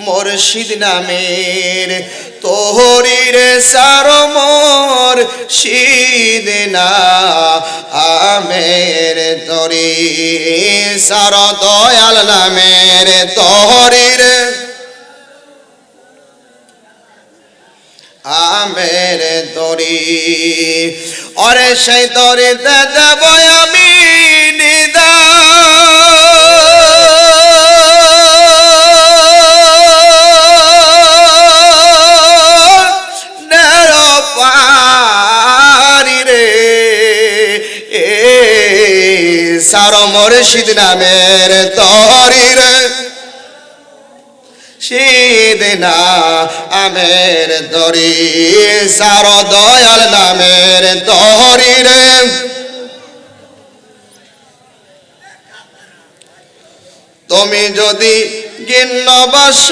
মুর্শিদ নামের তোহরির সারমর শীদ না আমের তরি সার দয়াল নামের তোহরির আমের তরি ওরে সেই তরিতে দেব আমি সার মুর্শিদ নামের তহরির শীদ না আমের তরি সার দয়াল নামের তহরির তুমি যদি গিন্নবাস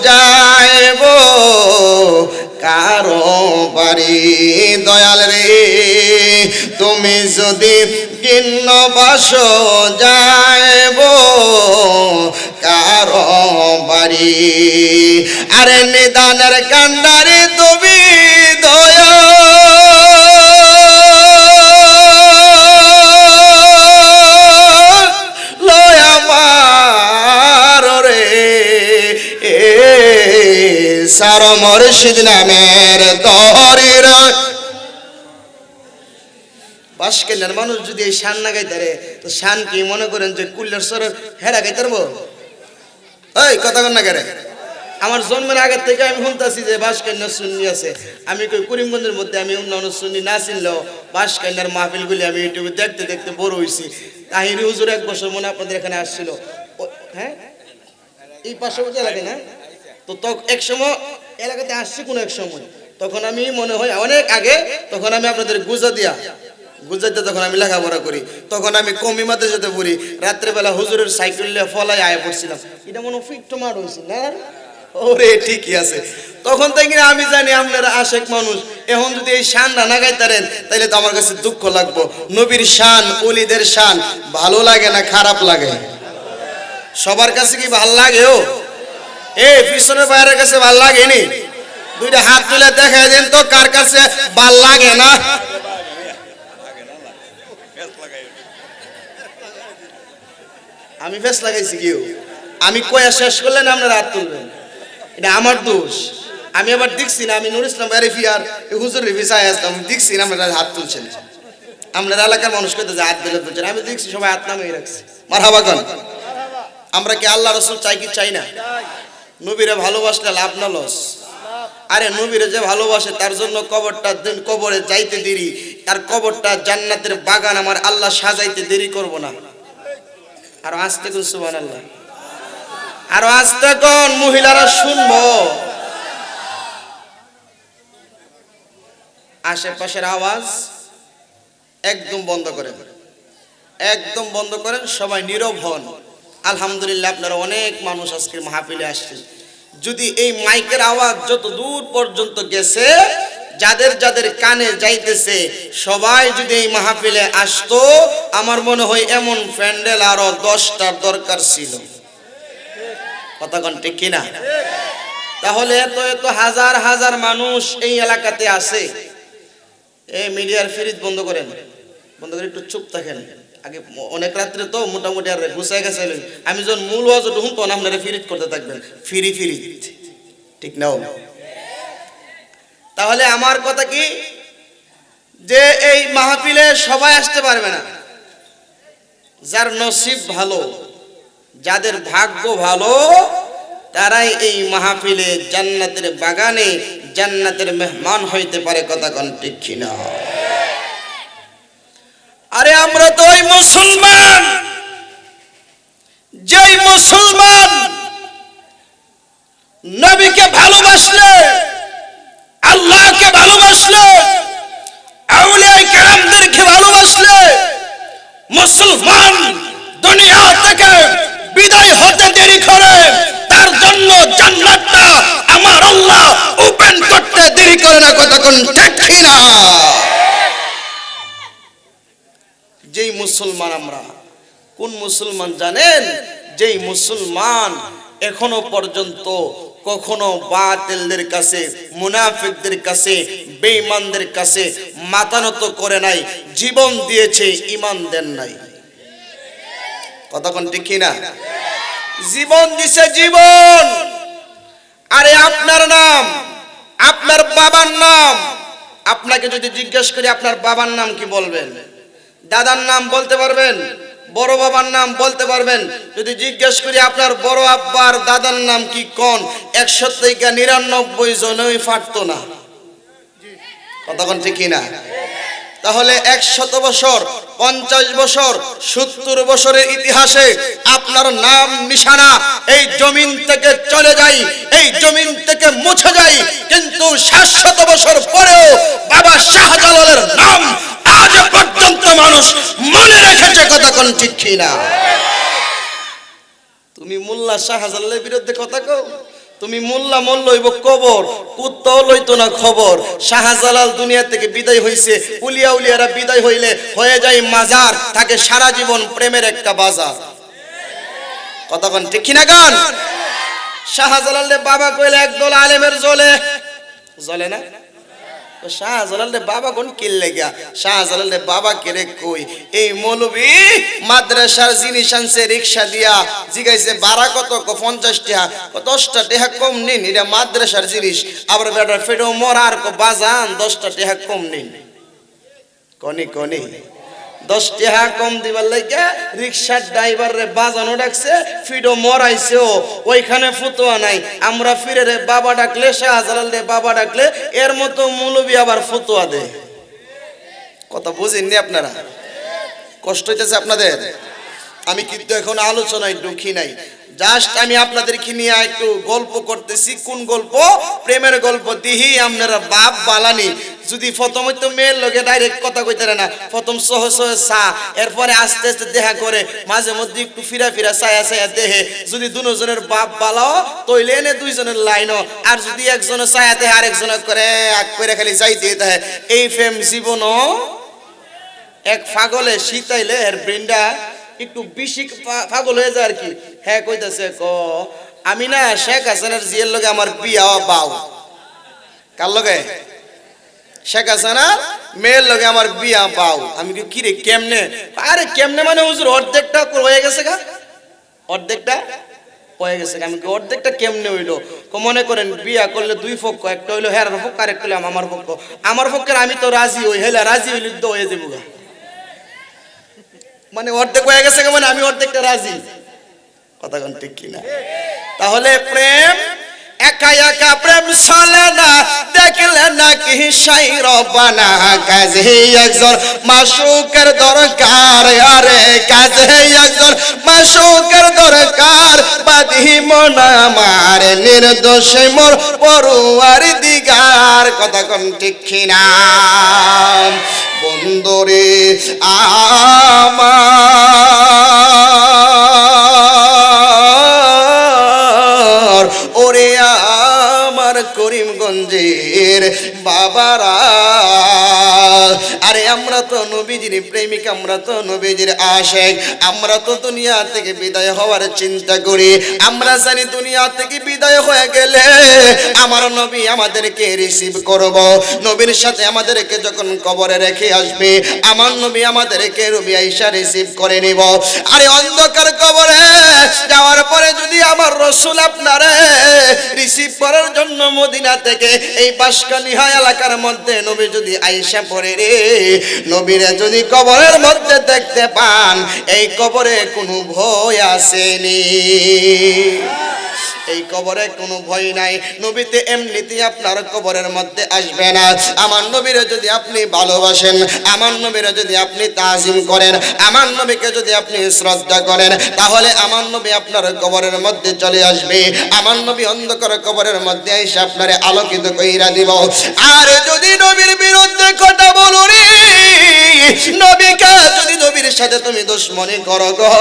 যাইব কারো বাড়ি দয়াল রে তুমি যদি গিন্নবাস যাইব কারো বাড়ি আরে নিদানের কান্ডারে তুমি দয়া সার মুর্শিদ নামের তহরির বাসকেলের মানুষ যদি এই শান না গাইতে রে তো শান কি মনে করেন যে কুল্লের সরের হেরা গাইতে পারবো? ওই কথা কন না কেরে আমার জন্মের আগের থেকে আমি শুনতেছি যে বাসকেলের সুন্নি আছে। আমি কই করিমগঞ্জের মধ্যে আমি অন্যান্য সুন্নি না চিনলেও বাসকেলের মাহফিলগুলি আমি ইউটিউবে দেখতে দেখতে বড় হয়েছি। তাহিরি হুজুর এক বছর মনে আপনাদের এখানে আসছিল, হ্যাঁ এই পার্শ্ববর্তী এলাকায় না তো এক সময় এলাকাতে আসছি কোন এক সময়, তখন আমি মনে হয় অনেক আগে, তখন আমি আপনাদের গুজরাতে তখন আমি লেখাপড়া করি, তখন আমি কমি মাদ্রাসাতে পড়ি। রাত্রেবেলা হুজুরের সাইকেল নিয়ে ফলাই আয়া পড়ছিলাম, এটা মনে ফিট মার হয়েছে না? ওরে ঠিকই আছে। তখন থেকে আমি জানি আপনারা আশেক মানুষ, এখন যদি এই শান না গাইতারেন তাইলে তো আমার কাছে দুঃখ লাগবো। নবীর শান ওলিদের শান ভালো লাগে না খারাপ লাগে? সবার কাছে কি ভাল লাগে? ও এই পিছনের বাইরের কাছে ভাল লাগেনি? দুইটা হাত তুলে দেখাই দেন তো কার কাছে ভাল লাগে না। আমি ফেস লাগাইছি কেউ? আমি কয়া শেষ করলেন আপনারা হাত তুলবেন, এটা আমার দোষ। আমি আবার দেখছি না, আমি নুর ইসলাম আর হুজুর রিভিসায় আসতাম, দেখছি না আপনারা হাত তুলছেন। আপনার এলাকার মানুষ কইতে যে হাত দিলে তুলছেন, আমি দেখছি সবাই হাত নামিয়ে রাখছি। মারহাবা কন। আমরা কি আল্লাহ রাসূল চাই কি চাই না? নবীরে ভালোবাসলে লাভ না লস? আরে নবীরে যে ভালোবাসে তার জন্য কবরটা দিন কবরে যাইতে দেরি, তার কবরটা জান্নাতের বাগান আমার আল্লাহ সাজাইতে দেরি করব না। আর আস্তে কোন সুবহানাল্লাহ, আর আস্তে কোন, মহিলারা শুনবো। আশেপাশের আওয়াজ একদম বন্ধ করেন, একদম বন্ধ করেন, সবাই নীরব হন। আলহামদুলিল্লাহ আপনারা অনেক মানুষ আজকে মাহফিলে আসছেন। যদি এই মাইকের আওয়াজ যত দূর পর্যন্ত গেছে, যাদের যাদের কানে যাইতেছে, সবাই যদি এই মাহফিলে আসতো, আমার মনে হয় এমন প্যান্ডেল আরো 10টার দরকার ছিল। কথা কোন ঠিক কিনা? তাহলে এত এত হাজার হাজার মানুষ এই এলাকাতে আছে। এই মিডিয়ার ফিরিত বন্ধ করেন, বন্ধ করে একটু চুপ থাকেন। আগে অনেক রাত্রে তো মোটামুটি আর গুছাই গেছে। আমি যখন মূল ওয়াজ ঢুকুন তখন আপনারা ফিরিত করতে থাকবেন, ফিরি ঠিক নাও। তাহলে আমার কথা কি, যে এই মাহফিলে সবাই আসতে পারবে না। যার নসিব ভালো, যাদের ভাগ্য ভালো, তারাই এই মাহফিলে জান্নাতের বাগানে জান্নাতের মেহমান হইতে পারে। কথা কোন ঠিক কিনা? আরে আমরা তো ওই মুসলমান, যেই মুসলমান নবীকে ভালোবাসলে, আল্লাহকে ভালোবাসলে, আউলিয়া কেরামদেরকে ভালোবাসলে, মুসলমান দুনিয়া থেকে বিদায় হতে দেরি করে, তার জন্য জান্নাতটা আমার আল্লাহ ওপেন করতে দেরি করে না। কথা কোন ঠিক কিনা? যেই মুসলমান, আমরা কোন মুসলমান জানেন? যেই মুসলমান এখনো পর্যন্ত কখনো বাতিলদের কাছে, মুনাফিকদের কাছে, বেঈমানদের কাছে মাথা নত করে নাই, জীবন দিয়েছে, ঈমান দেন নাই। কথা কোন ঠিক না? জীবন দিছে, জীবন। আরে আপনার নাম, আপনার বাবার নাম, আপনাকে যদি জিজ্ঞেস করি আপনার বাবার নাম কি বলবেন? দাদার নাম বলতে পারবেন? বড় বাবার নাম বলতে পারবেন? যদি জিজ্ঞেস করি আপনার বড় আব্বার দাদার নাম কি, কোন 100 থেকে 99 জনই পারতো না। কতক্ষণ ঠিক না? তাহলে 100 বছর, 50 বছর, 70 বছরের ইতিহাসে আপনার নাম নিশানা এই জমিন থেকে চলে যায়, এই জমিন থেকে মুছে যায়, কিন্তু 700 বছর পরেও বাবা শাহজালালের নাম আজ পর্যন্ত মানুষ মনে রেখেছে। কতক্ষণ ঠিক না? তুমি মোল্লা শাহজালালের বিরুদ্ধে কথা কও? তুমি মোল্লা মোল লইব কবর, কুত্তাও লইতো না খবর। শাহজালাল দুনিয়া থেকে বিদায় হইছে, উলিয়া উলিয়ারা বিদায় হইলে হয়ে যায় মাজার, থাকে সারা জীবন প্রেমের একটা বাজার। কতক্ষণ ঠিক না গান? শাহজালালের বাবা কইলে একদল আলেমের জ্বলে, জ্বলে না? শাহজালালের বাবা কোন কিল্লে গিয়া? শাহজালালের বাবা কেরে কই? এই মৌলবি মাদ্রাসার জিনিস আনছে রিকশা দিয়া, জিগাইছে ভাড়া কত? 50 টাকা। 10টা টাকা কম নিন, এটা মাদ্রাসার জিনিস। আবার বেটা ফেডো মরার বাজান 10টা টাকা কম নিন। কনি কনি 10 টাকা কম দিবার লাগে রিকশার ড্রাইভার রে বাজানো ডাকছে, ফিডো মরাইছেও, ওইখানে ফুতোয়া নাই। আমরা ফিরে রে বাবা ডাকলে, শাহজালাল রে বাবা ডাকলে, এর মতো মৌলবি আবার ফুতোয়া দেয়। কথা বুঝেননি আপনারা? কষ্ট হইতেছে আপনাদের? আমি কিন্তু এখন আলোচনায় ঢুকি নাই, জাস্ট আমি আপনাদেরকে নিয়ে একটু গল্প করতেছি। কোন গল্প? প্রেমের গল্প। দিহি আপনারা বাপ বালানি। যদি প্রথমে তো মেয়ের লগে ডাইরেক্ট কথা কইতে না, প্রথম সহ সহ চা, এরপরে আস্তে আস্তে দেখা করে, মাঝে মধ্যে একটু ফিরা ফিরা ছায়া ছায়া দেহে। যদি দুজনের বাপ বালাও তৈলে এনে দুইজনের লাইনও, আর যদি একজনের ছায়া দেহে আরেকজনের করে এক করে খালি যাইতে থাকে। এই প্রেম জীবনও এক পাগলে শীতাইলে এর ব্রেনটা একটু বেশি পাগল হয়ে যায় আর কি। হ্যাঁ কইতাছে, আমি না শেখ হাসিনার জিয়ের লগে আমার বিয়া বাউ। কার লগে? শেখ হাসিনা মেয়ের লগে আমার বিয়া বাউ। আমি কি রে কেমনে? আরে কেমনে মানে হুজুর অর্ধেকটা হয়ে গেছে গা, অর্ধেকটা হয়ে গেছে। আমি কি অর্ধেকটা কেমনে হইলো? মনে করেন বিয়া করলে দুই পক্ষ, একটা হইলো হেরার পক্ষ আর একটা হইলো আমার পক্ষ। আমার পক্ষের আমি তো রাজি হই, হেলা রাজি হইলে তো হয়ে যাবো গা। মানে অর্ধেক হয়ে গেছে, মানে আমি অর্ধেকটা রাজি। কথা কোন ঠিক কিনা? তাহলে প্রেম একা একা প্রেম চলে না, দেখলে নাকি শাইর বানা। কাজে একজন মাসুকের দরকার, আরে কাজে একজন মাসুকের দরকার। বাদি মন আমার নির্দোষে মোর পড়ুয়ার দিগার। কথা কোন ঠিক কিনা? বন্দরে আমার, ওরে আমার করিমগঞ্জের বাবারা, আরে আমরা তো নবীজির প্রেমিক, আমরা তো নবীজির আশিক। আমরা তো দুনিয়া থেকে বিদায় হওয়ার চিন্তা করি। আমরা জানি দুনিয়া থেকে বিদায় হয়ে গেলে আমার নবী আমাদেরকে রিসিভ করব। নবীর সাথে আমাদেরকে যখন কবরে রেখে আসবে, আমার নবী আমাদেরকে রবি আইসা রিসিভ করে নিব। আরে অন্ধকার কবরে যাওয়ার পরে যদি আমার রাসূল আপনারে রিসিভ করার জন্য মদিনা থেকে এই বাঁশখালী এলাকার মধ্যে নবী যদি আইসা পড়ে রে, নবীরে যদি কবরের মধ্যে দেখতে পান, এই কবরে কোনো ভয় আসেনি। এই কবরে কোনো ভয় নাই। নবীতে এমনিতেই আপনার কবরের মধ্যে আসবে না। আমার নবীরে যদি আপনি ভালোবাসেন, আমার নবীরে যদি আপনি তাজিম করেন, আমার নবীকে যদি আপনি শ্রদ্ধা করেন, তাহলে আমার নবী আপনার কবরের মধ্যে চলে আসবে। আমার নবী অন্ধকার কবরের মধ্যে এসে আপনারে আলোকিত কইরা দিব। আর যদি নবীর বিরুদ্ধে কথা বলো রে, নবীকে যদি নবীর সাথে তুমি দুশমনি করো গো,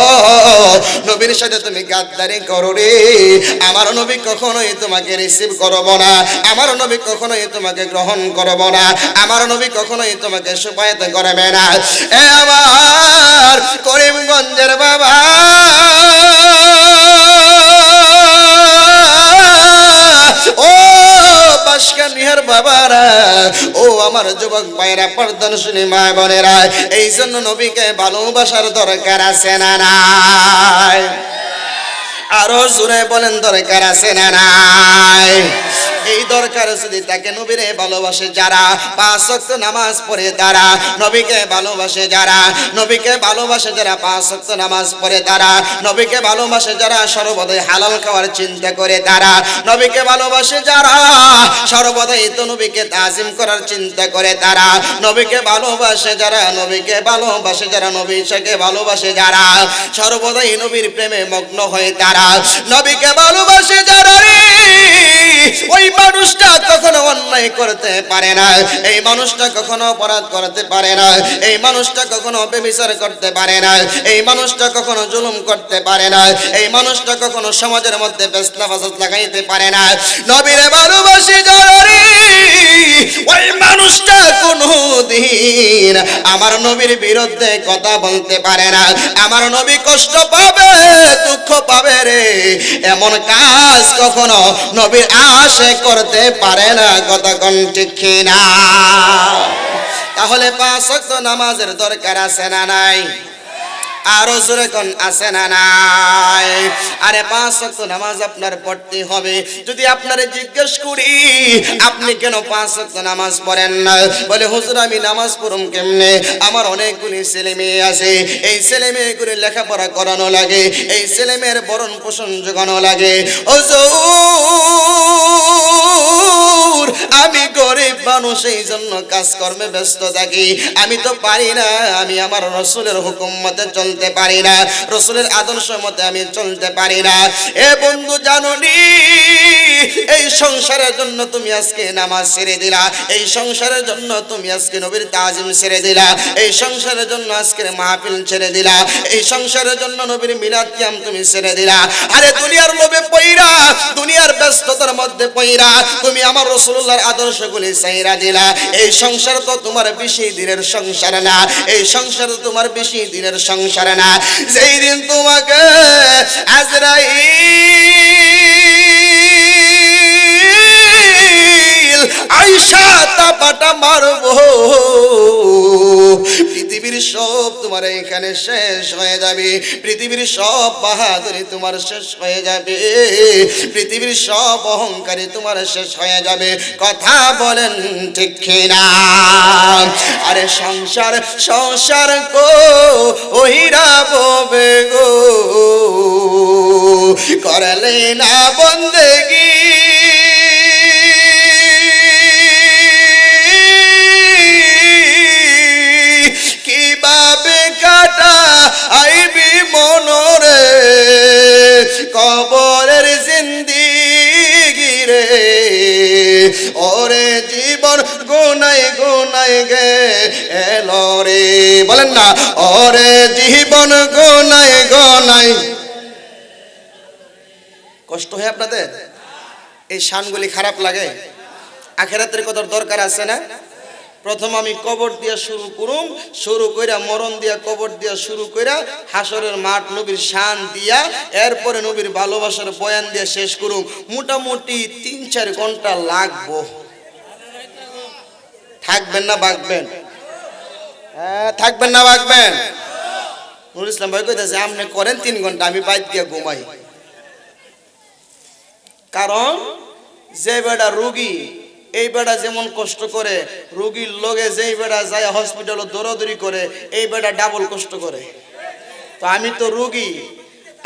নবীর সাথে তুমি গাদ্দারি করো রে, আমার নবী কখনোই তোমাকে রিসিভ করব না। আমার নবী কখনোই তোমাকে গ্রহণ করব না। আমার নবী কখনোই তোমাকে সুপায়ত করবে না। এ আমার করিমগঞ্জের বাবা, বাসকা নিহার বাবারা, ও আমার যুবক ভাইরা, পর্দানশীলী মা বোনেরা, এই জন্য নবীকে ভালোবাসার দরকার আছে না নাই? আরো জোরে বলেন দরকার আছে না নাই? এই দরকার যদি তাকে নবীরে ভালোবাসে যারা, পাঁচ ওয়াক্ত নামাজ পড়ে তারা, নবীকে ভালোবাসে যারা, নবীকে ভালোবাসে যারা, পাঁচ ওয়াক্ত নামাজ পড়ে তারা, নবীকে ভালোবাসে যারা, সর্বদাই হালাল খাওয়ার চিন্তা করে তারা, নবীকে ভালোবাসে যারা, সর্বদাই তো নবীকে তাজিম করার চিন্তা করে তারা, নবীকে ভালোবাসে যারা, নবীকে ভালোবাসে যারা, নবীকে ভালোবাসে যারা, সর্বদাই নবীর প্রেমে মগ্ন হয়ে তারা, নবীকে ভালোবাসে যারা রে, ওই মানুষটা কখনো অন্যায় করতে পারে না, এই মানুষটা কখনো অপরাধ করতে পারে না, এই মানুষটা কখনো ব্যভিচার করতে পারে না, এই মানুষটা কখনো জুলুম করতে পারে না, এই মানুষটা কখনো সমাজের মধ্যে ফিতনা ফাসাদ লাগাইতে পারে না। নবীরে ভালোবাসে যারা রে, ওই মানুষটা কোনদিন আমার নবীর বিরুদ্ধে কথা বলতে পারে না, আমার নবী কষ্ট পাবে, দুঃখ পাবে রে, এমন কাজ কখনো নবীর আশে করতে পারে না। কথা কোন ঠিক কিনা? তাহলে পাঁচ ওয়াক্ত নামাজের দরকার আছে না নাই? আরো জোরে কোন আছে না নাই? আরে পাঁচ ওয়াক্ত নামাজ আপনার পড়তে হবে। যদি আপনারে জিজ্ঞেস করি আপনি কেন পাঁচ ওয়াক্ত নামাজ পড়েন না, বলে হুজুর আমি নামাজ পড়ুম কেমনে, আমার অনেকগুলি ছেলে মেয়ে আছে, এই ছেলে মেয়েগুলি লেখাপড়া করানো লাগে, এই ছেলে মেয়ের ভরণ পোষণ জোগানো লাগে। হুজুর আমি গরিব মানুষ, এই জন্য কাজকর্মে ব্যস্ত থাকি, আমি তো পারি না, আমি আমার রাসূলের হুকুম মতে চলতে পারি না, রাসূলের আদর্শ মতে আমি চলতে পারি না। এ বন্ধু জানো নি, এই সংসারের জন্য তুমি আজকে নামাজ ছেড়ে দিলা, এই সংসারের জন্য তুমি আজকে নবীর তাজিম ছেড়ে দিলা, এই সংসারের জন্য আজকের মাহফিল ছেড়ে দিলা, এই সংসারের জন্য নবীর মিলাদ কিয়াম তুমি ছেড়ে দিলা। আরে দুনিয়ার লোভে পইরা, দুনিয়ার ব্যস্ততার মধ্যে পইরা তুমি আমার রাসূলুল্লাহর আদর্শগুলি ছাইরা দিলা। এই সংসার তো তোমার বেশি দিনের সংসার না, এই সংসার তো তোমার বেশি দিনের সংসার না। যেই দিন তোমাকে আজরাইল আইসা তাপাটা মারবো, পৃথিবীর সব তোমার এখানে শেষ হয়ে যাবে, পৃথিবীর সব বাহাদুরি তোমার শেষ হয়ে যাবে, পৃথিবীর সব অহংকারী তোমার শেষ হয়ে যাবে। কথা বলেন ঠিক কিনা? আরে সংসার সংসার গো ওহিরা ববে গো, করলে না বন্দেগি, কিভাবে কাটা আইবি মনরে, কবরের জিন্দিগি রে, ওরে জীবন গুনাই গুনাই গে এলো রে, বলেন না, ওরে জীবন গুনাই গুনাই। কষ্ট হয় আপনাদের? এই শানগুলি খারাপ লাগে? আখিরাতের কদর দরকার আছে না? প্রথম আমি কবর দিয়া শুরু করুম, শুরু কইরা মরণ দিয়া কবর দিয়া শুরু কইরা হাসরের মাঠ নবীর শান দিয়া, এরপরে নবীর ভালোবাসার বয়ান দিয়া শেষ করুম। মোটামুটি ৩-৪ ঘন্টা লাগবো। থাকবেন না বাগবেন? হ্যাঁ থাকবেন না বাগবেন? নুরুল ইসলাম ভাই কইতাছে আপনি করেন ৩ ঘন্টা, আমি বাইর দিয়া ঘুমাই। কারণ যে বেটা রোগী, এই বেটা যেমন কষ্ট করে, রোগীর লগে যেই বেটা যায় হসপিটালে দৌড়াদৌড়ি করে, এই বেটা ডাবল কষ্ট করে। তো আমি তো রোগী,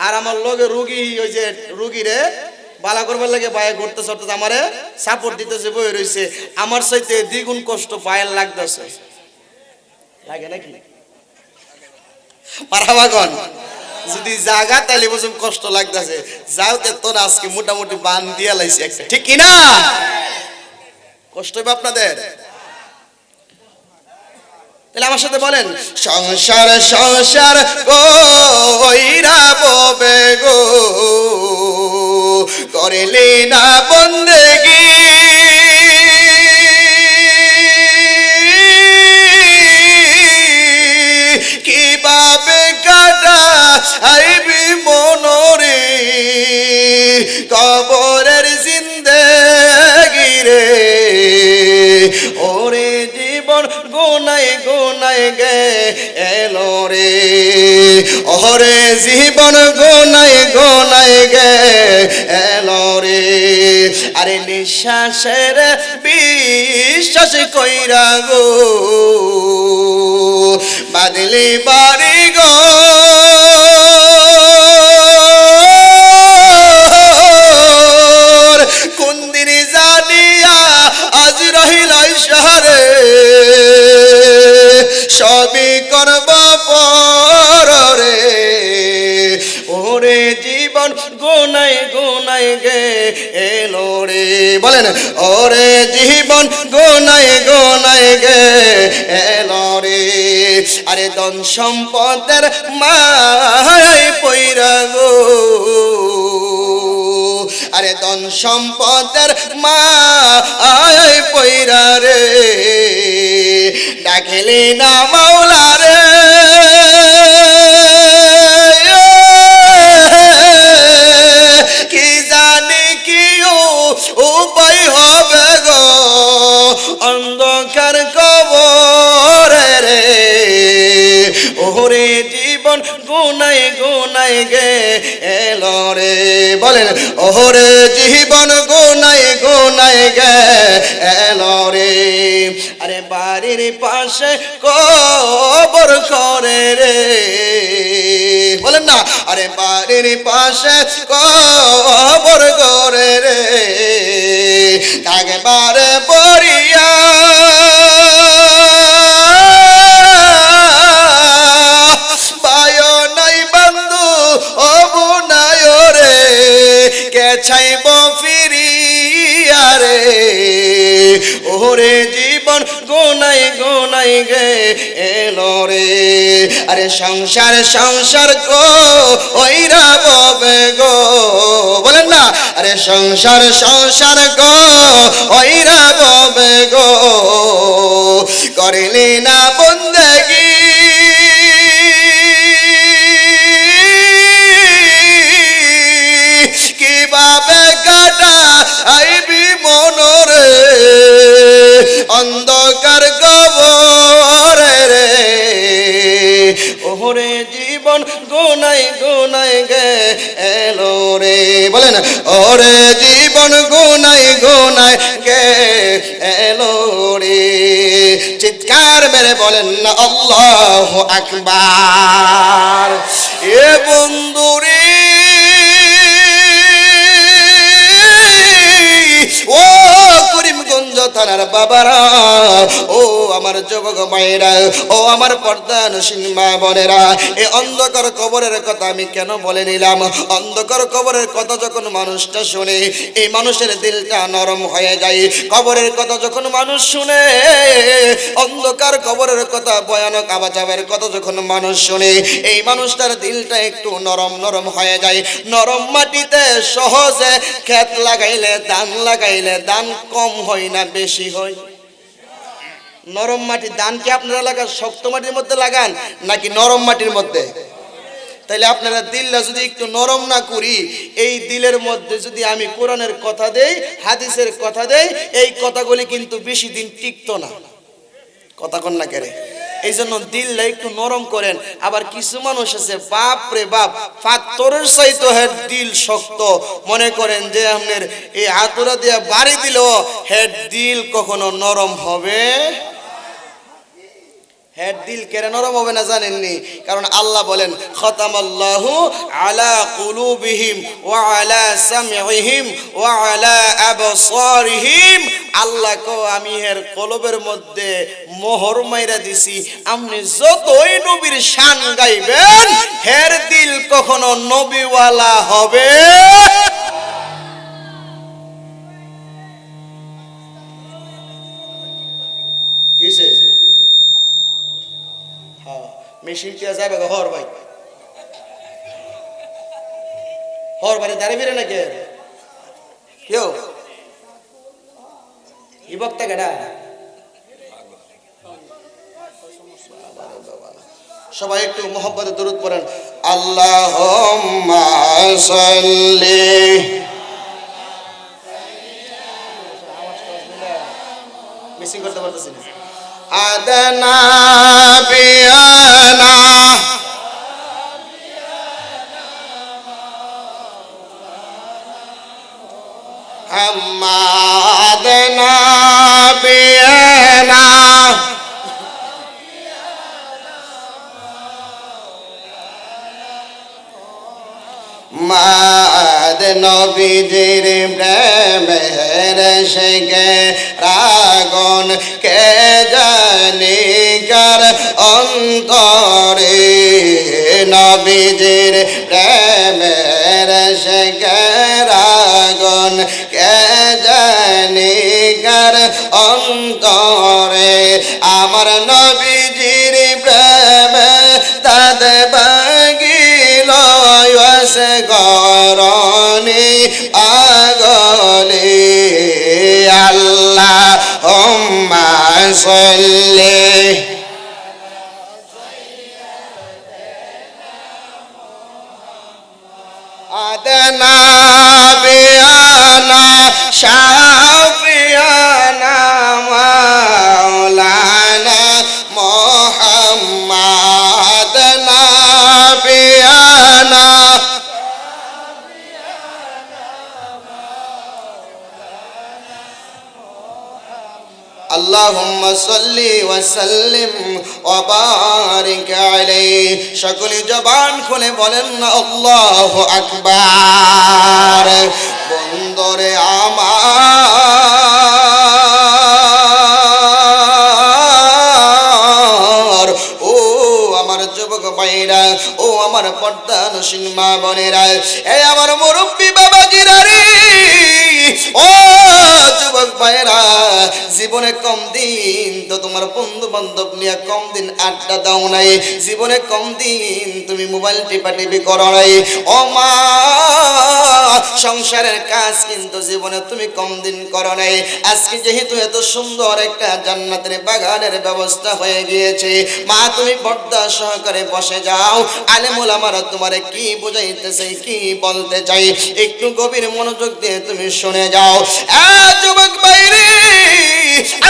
আর আমার লগে রোগী, ওই যে রোগীরে বালা করবার লাগে বাইরে ঘুরতে চড়তে আমারে সাপোর্ট দিতেছে, বই রয়েছে, আমার চাইতে দ্বিগুণ কষ্ট পায়ের লাগতেছে। লাগে নাকি? মারাবাগন যদি জাগা তাইলে বুঝুন কষ্ট লাগতেছে, যাও তে তোর আজকে মোটামুটি বান দিয়া লাইছে একটা, ঠিক কিনা? কষ্ট হবে আপনাদের? তাহলে আমার সাথে বলেন, সংসার সংসার কইরা ববে গো, করিলে না বন্দেগি, কিভাবে কাটা আইবি মনরে, কবরের জিন্দেগি রে, গোনায় গে এলো রে, ওরে জীবন গোনায় গোনায় গে এলো রে। আরে নিঃশ্বাসের বিশ্বাস কইরা গো বাদলি বাড়ি গো, কোন দিন জানিয়া আজ রহিল শহরে, সবই করব পরে, ওরে জীবন গোনায় গোনায় গে এলো রে। বলেন ওরে জীবন গোনায় গোনায় গে এলো রে। আরে ধন সম্পদের মায় পইরা গো, আরে ধন সম্পদের মায় পইরা রে, ডাকলি না মাওলা রে, কি জানি কি উপায় হবে গো অন্ধকার কবরে রে, ওরে জীবন গোনায় গোনায় গে এলো রে। বলেন ওরে জীবন গোনায় গোনায় গে এলো রে। আরে বাড়ির পাশে কবর করে রে, বলেন না, আরে বাড়ির পাশে কবর করে রে, একবারে পড়িয়া বায়ো নাই বন্ধু অবু নাই রে, কে চাইব ফিরিয়া রে, ওরে জীবন গোনায় গোনায় গে এলো রে। আরে সংসার সংসার গো ওইরা ববে গো, বলেন না, আরে সংসার সংসার গো ওইরা ববে গো, করিলি না বন্দেগি কিভাবে কাটা আইবি মনরে, অন্ধকার কবরে রে, ওরে জীবন গোনায় গোনায় গে এলো রে। বলেন ওরে জীবন গোনায় গোনায় গে এলো রে। চিৎকার মেরে বলেন না আল্লাহু আকবার। এ বন্ধুরে ও করিমগঞ্জ থানার বাবারা, ও আমার যুবক মায়েরা, ও আমার পর্দানশীল মা বোনেরা, এই অন্ধকার কবরের কথা আমি কেন বলে নিলাম? অন্ধকার কবরের কথা যখন মানুষটা শুনে, এই মানুষের দিলটা নরম হয়ে যায়। কবরের কথা যখন মানুষ শুনে, অন্ধকার কবরের কথা, ভয়ানক আযাবের কথা যখন মানুষ শুনে, এই মানুষটার দিলটা একটু নরম নরম হয়ে যায়। নরম মাটিতে সহজে ক্ষেত লাগাইলে, ধান লাগাইলে ধান কম হয় না বেশি হয়? নরম মাটি, ধান কি আপনারা লাগান শক্ত মাটির মধ্যে লাগান নাকি নরম মাটির মধ্যে? তাইলে আপনারা দিলটা যদি একটু নরম না করি, এই দিলের মধ্যে যদি আমি কোরআনের কথা দেই, হাদিসের কথা দেই, এই কথাগুলি কিন্তু বেশি দিন টিকতো না। কথা কন না কেরে? এই জন্য দিলটা একটু নরম করেন। আবার কিছু মানুষ আছে বাপ রে বাপ, পাথরের চাইতো হেড দিল শক্ত। মনে করেন যে আপনার এই হাতুড়া দিয়ে বাড়ি দিল, হেড দিল কখনো নরম হবে? হেড দিল কেন নরম হবে না জানেননি? কারণ আল্লাহ বলেন খতামাল্লাহু আলা কুলুবিহিম ওয়া আলা সামইহিম ওয়া আলা আবসারিহিম। আল্লাহ কো আমি এর কলবের মধ্যে মোহর মাইরা দিছি। আপনি যতই নবীর শান গাইবেন, হের দিল কখনো নবীওয়ালা হবে কিসে? মেশিন টিয়া যাবে হর ভাই, হর বাড়ি দাঁড়িয়ে ফিরে নাকি কেউ ই বক্তা কেডা? সবাই একটু মোহাম্মতে দরুদ পড়েন। আল্লাহুম্মা সাল্লি। মিসিং করতে পারতেছি না। আদনা বিয়ানা আদনা বিয়ানা মাদ নবীজির প্রেমের শেখে রাগন কে জানি কার অন্তরে নবীজির প্রেমের শেখে রাগন কে জানি কার অন্তরে আমার নবীজির প্রেমে তাদে বাগিল সে গরনি আগলে আল্লাহ হুম্মা সাল্লি আদনা বিয়ানা শাফিয়ানা মাওলানা মুহাম্মদ নাবিয়ানা আল্লাহুম্মা সাল্লি ওয়া সাল্লিম ওয়া বারিক আলাইহি সকলে জবান খুলে বলেন না আল্লাহু আকবার বন্দরে আমার ও আমার যুবক ভাইরা ও আমার পর্দানশীল মা বোনেরা এই আমার মুরব্বি বাবাজিরা রে ও যুবক ভাইরা জীবনে কম দিন তো তোমার বন্ধু বান্ধব নিয়ে কম দিন আড্ডা দাও নাই জীবনে কম দিন তুমি মোবাইল টিপাটিপি করো নাই ও মা সংসারের কাজ কিন্তু জীবনে তুমি কম দিন করো নাই আজকে যেহেতু এত সুন্দর একটা জান্নাতের বাগানের ব্যবস্থা হয়ে গিয়েছে মা তুমি পর্দা সহকারে বসে যাও আলেম ওলামারা তোমারে কি বুঝাইতেছে কি বলতে চাই একটু গভীর মনোযোগ দিয়ে তুমি শুনে যাও যুবক বাইরে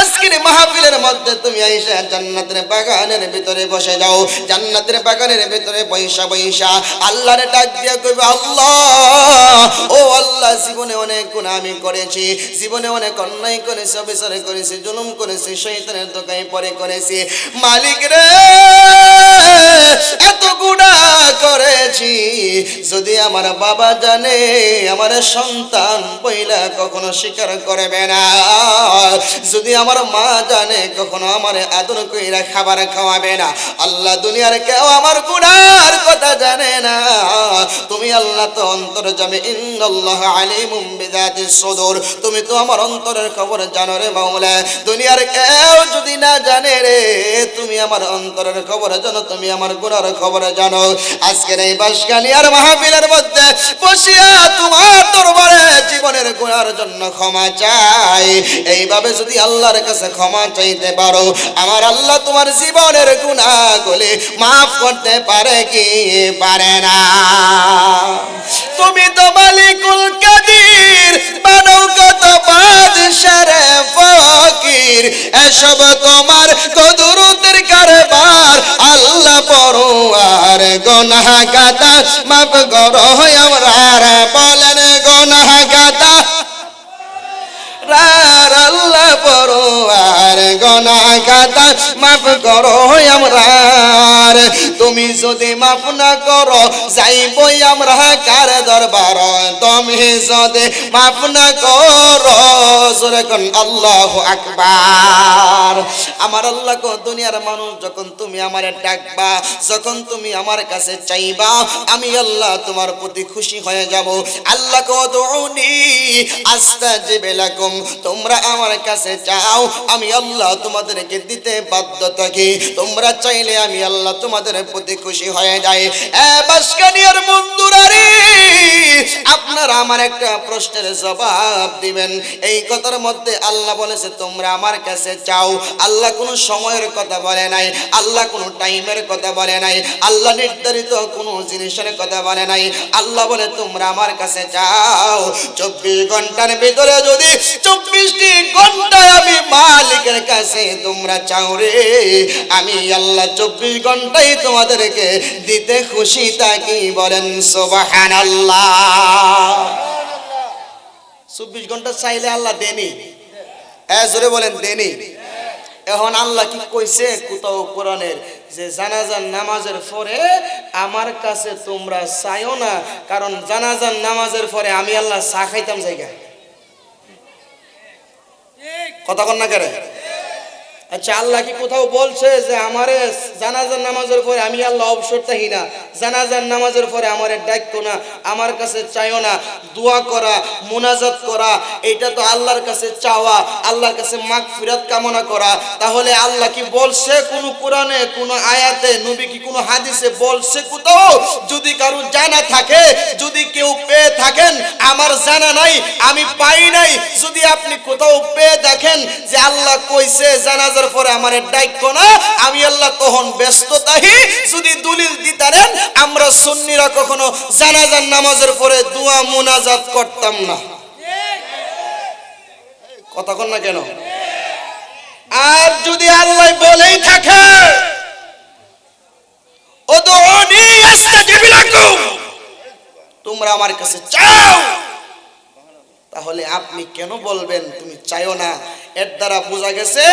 আজকের মাহফিলের মধ্যে তুমি আইসা জান্নাতের বাগানের ভিতরে বসে যাও জান্নাতের বাগানের ভিতরে বৈশা বৈশা আল্লাহরে ডাক দিয়া কইবে আল্লাহ ও আল্লাহ জীবনে অনেক গুনাহ আমি করেছি জীবনে অনেক অন্যায় করেছি অবিচার করেছি জুলুম করেছি শয়তানের দোকায় পড়ে করেছি মালিক রে এত গুনাহ করেছি যদি আমার বাবা জানে আমার সন্তান পয়লা কখনো স্বীকার করবে না যদি আমার মা জানে কখনো আমার আদর কইরা খাবার খাওয়াবে না আল্লাহ দুনিয়ার কেউ আমার গুনার কথা জানে না তুমি আল্লাহ তো অন্তর্যামী ইন্নাল্লাহ আলিমুম বিযাতিস সুদূর তুমি তো আমার অন্তরের খবর জানো রে মাওলা দুনিয়ার কেউ যদি না জানে রে তুমি আমার অন্তরের খবর জানো তুমি আমার গুনার খবর জানো আজকের এই বাসকানিয়ার মাহফিলের মধ্যে বসিয়া তোমার দরবারে জীবনের গুনার জন্য ক্ষমা চাই এইভাবে যদি আল্লাহর কাছে ক্ষমা চাইতে পারো আমার আল্লাহ তোমার জীবনের গুনাহগুলি মাফ করতে পারে কি পারে না তুমি তো মালিকুল কাদির বানাও কত বাদশাহ রে ফকির এসব তোমার কুদরতের কারবার আল্লাহ পরওয়ার গুনাহ গাতা মাফ করো আমরা বলেন গুনাহ গাতা আল্লাহ পরওয়ার গুনাহ খাতা মাফ করো আমরা তুমি যদি মাফ না করো যাইবই আমরা কার দরবার তুমি যদি মাফ না করো জোরে কোন আল্লাহু আকবার আমার আল্লাহ কো দুনিয়ার মানুষ যখন তুমি আমারে ডাকবা যখন তুমি আমার কাছে চাইবা আমি আল্লাহ তোমার প্রতি খুশি হয়ে যাব আল্লাহ কো দুউনি আস্তাজিব লাকুম তোমরা আমার কাছে চাও আমি আল্লাহ তোমাদেরকে দিতে বাধ্য থাকি তোমরা চাইলে আমি আল্লাহ তোমাদের প্রতি খুশি হয়ে যাই বাসকানিয়ার বন্ধুরা রে আপনারা আমার একটা প্রশ্নের জবাব দিবেন এই কথার মধ্যে আল্লাহ বলেছে তোমরা আমার কাছে চাও আল্লাহ কোনো সময়ের কথা বলে নাই আল্লাহ কোনো টাইমের কথা বলে নাই আল্লাহ নির্ধারিত কোনো জিনিসের কথা বলে নাই আল্লাহ বলে তোমরা আমার কাছে চাও 24 ঘন্টার ভিতরে যদি 24টি ঘন্টায় আমি মালিকের কাছে তোমরা চাও রে, আমি আল্লাহ 24 ঘন্টায় তোমাদেরকে দিতে খুশি থাকি। বলেন সুবহানাল্লাহ। 24 ঘন্টা চাইলে আল্লাহ দেনি, জোরে বলেন দেনি। এখন আল্লাহ কি কইছে কোথাও কোরআনের যে জানাজার নামাজের পরে আমার কাছে তোমরা চাইও না, কারণ জানাজার নামাজের পরে আমি আল্লাহ চা খাইতাম জায়গা। কথা কন না করে? আচ্ছা, আল্লাহ কি কোথাও বলছে যে আমারে জানাজার নামাজের পরে আমি আল্লাহ অবসর থাকি না, জানাজার নামাজের পরে আমারে ডাকতো না, আমার কাছে চাইও না, দোয়া করা মুনাজাত করা এটা তো আল্লাহর কাছে চাওয়া, আল্লাহর কাছে মাগফিরাত কামনা করা। তাহলে আল্লাহ কি বলছে কোন কোরআনে, কোন আয়াতে, নবী কি কোন হাদিসে বলছে কোথাও? যদি কারো জানা থাকে, যদি কেউ পেয়ে থাকেন, আমার জানা নাই, আমি পাই নাই, যদি আপনি কোথাও পেয়ে দেখেন যে আল্লাহ কইছে জানাজা পরে আমার ডাইক্য না, আমি আল্লাহ তখন ব্যস্ত তাহি। যদি দলিল দিতারেন, আমরা সুন্নিরা কখনো জানাজার নামাজের পরে দোয়া মুনাজাত করতাম না। কথা কন না কেন? আর যদি আল্লাহ বলেই থাকে উদউনি আস্তাজিব লাকুম, তোমরা আমার কাছে চাও, তাহলে আপনি কেন বলবেন তুমি চাইও না? এর দ্বারা বোঝা গেছে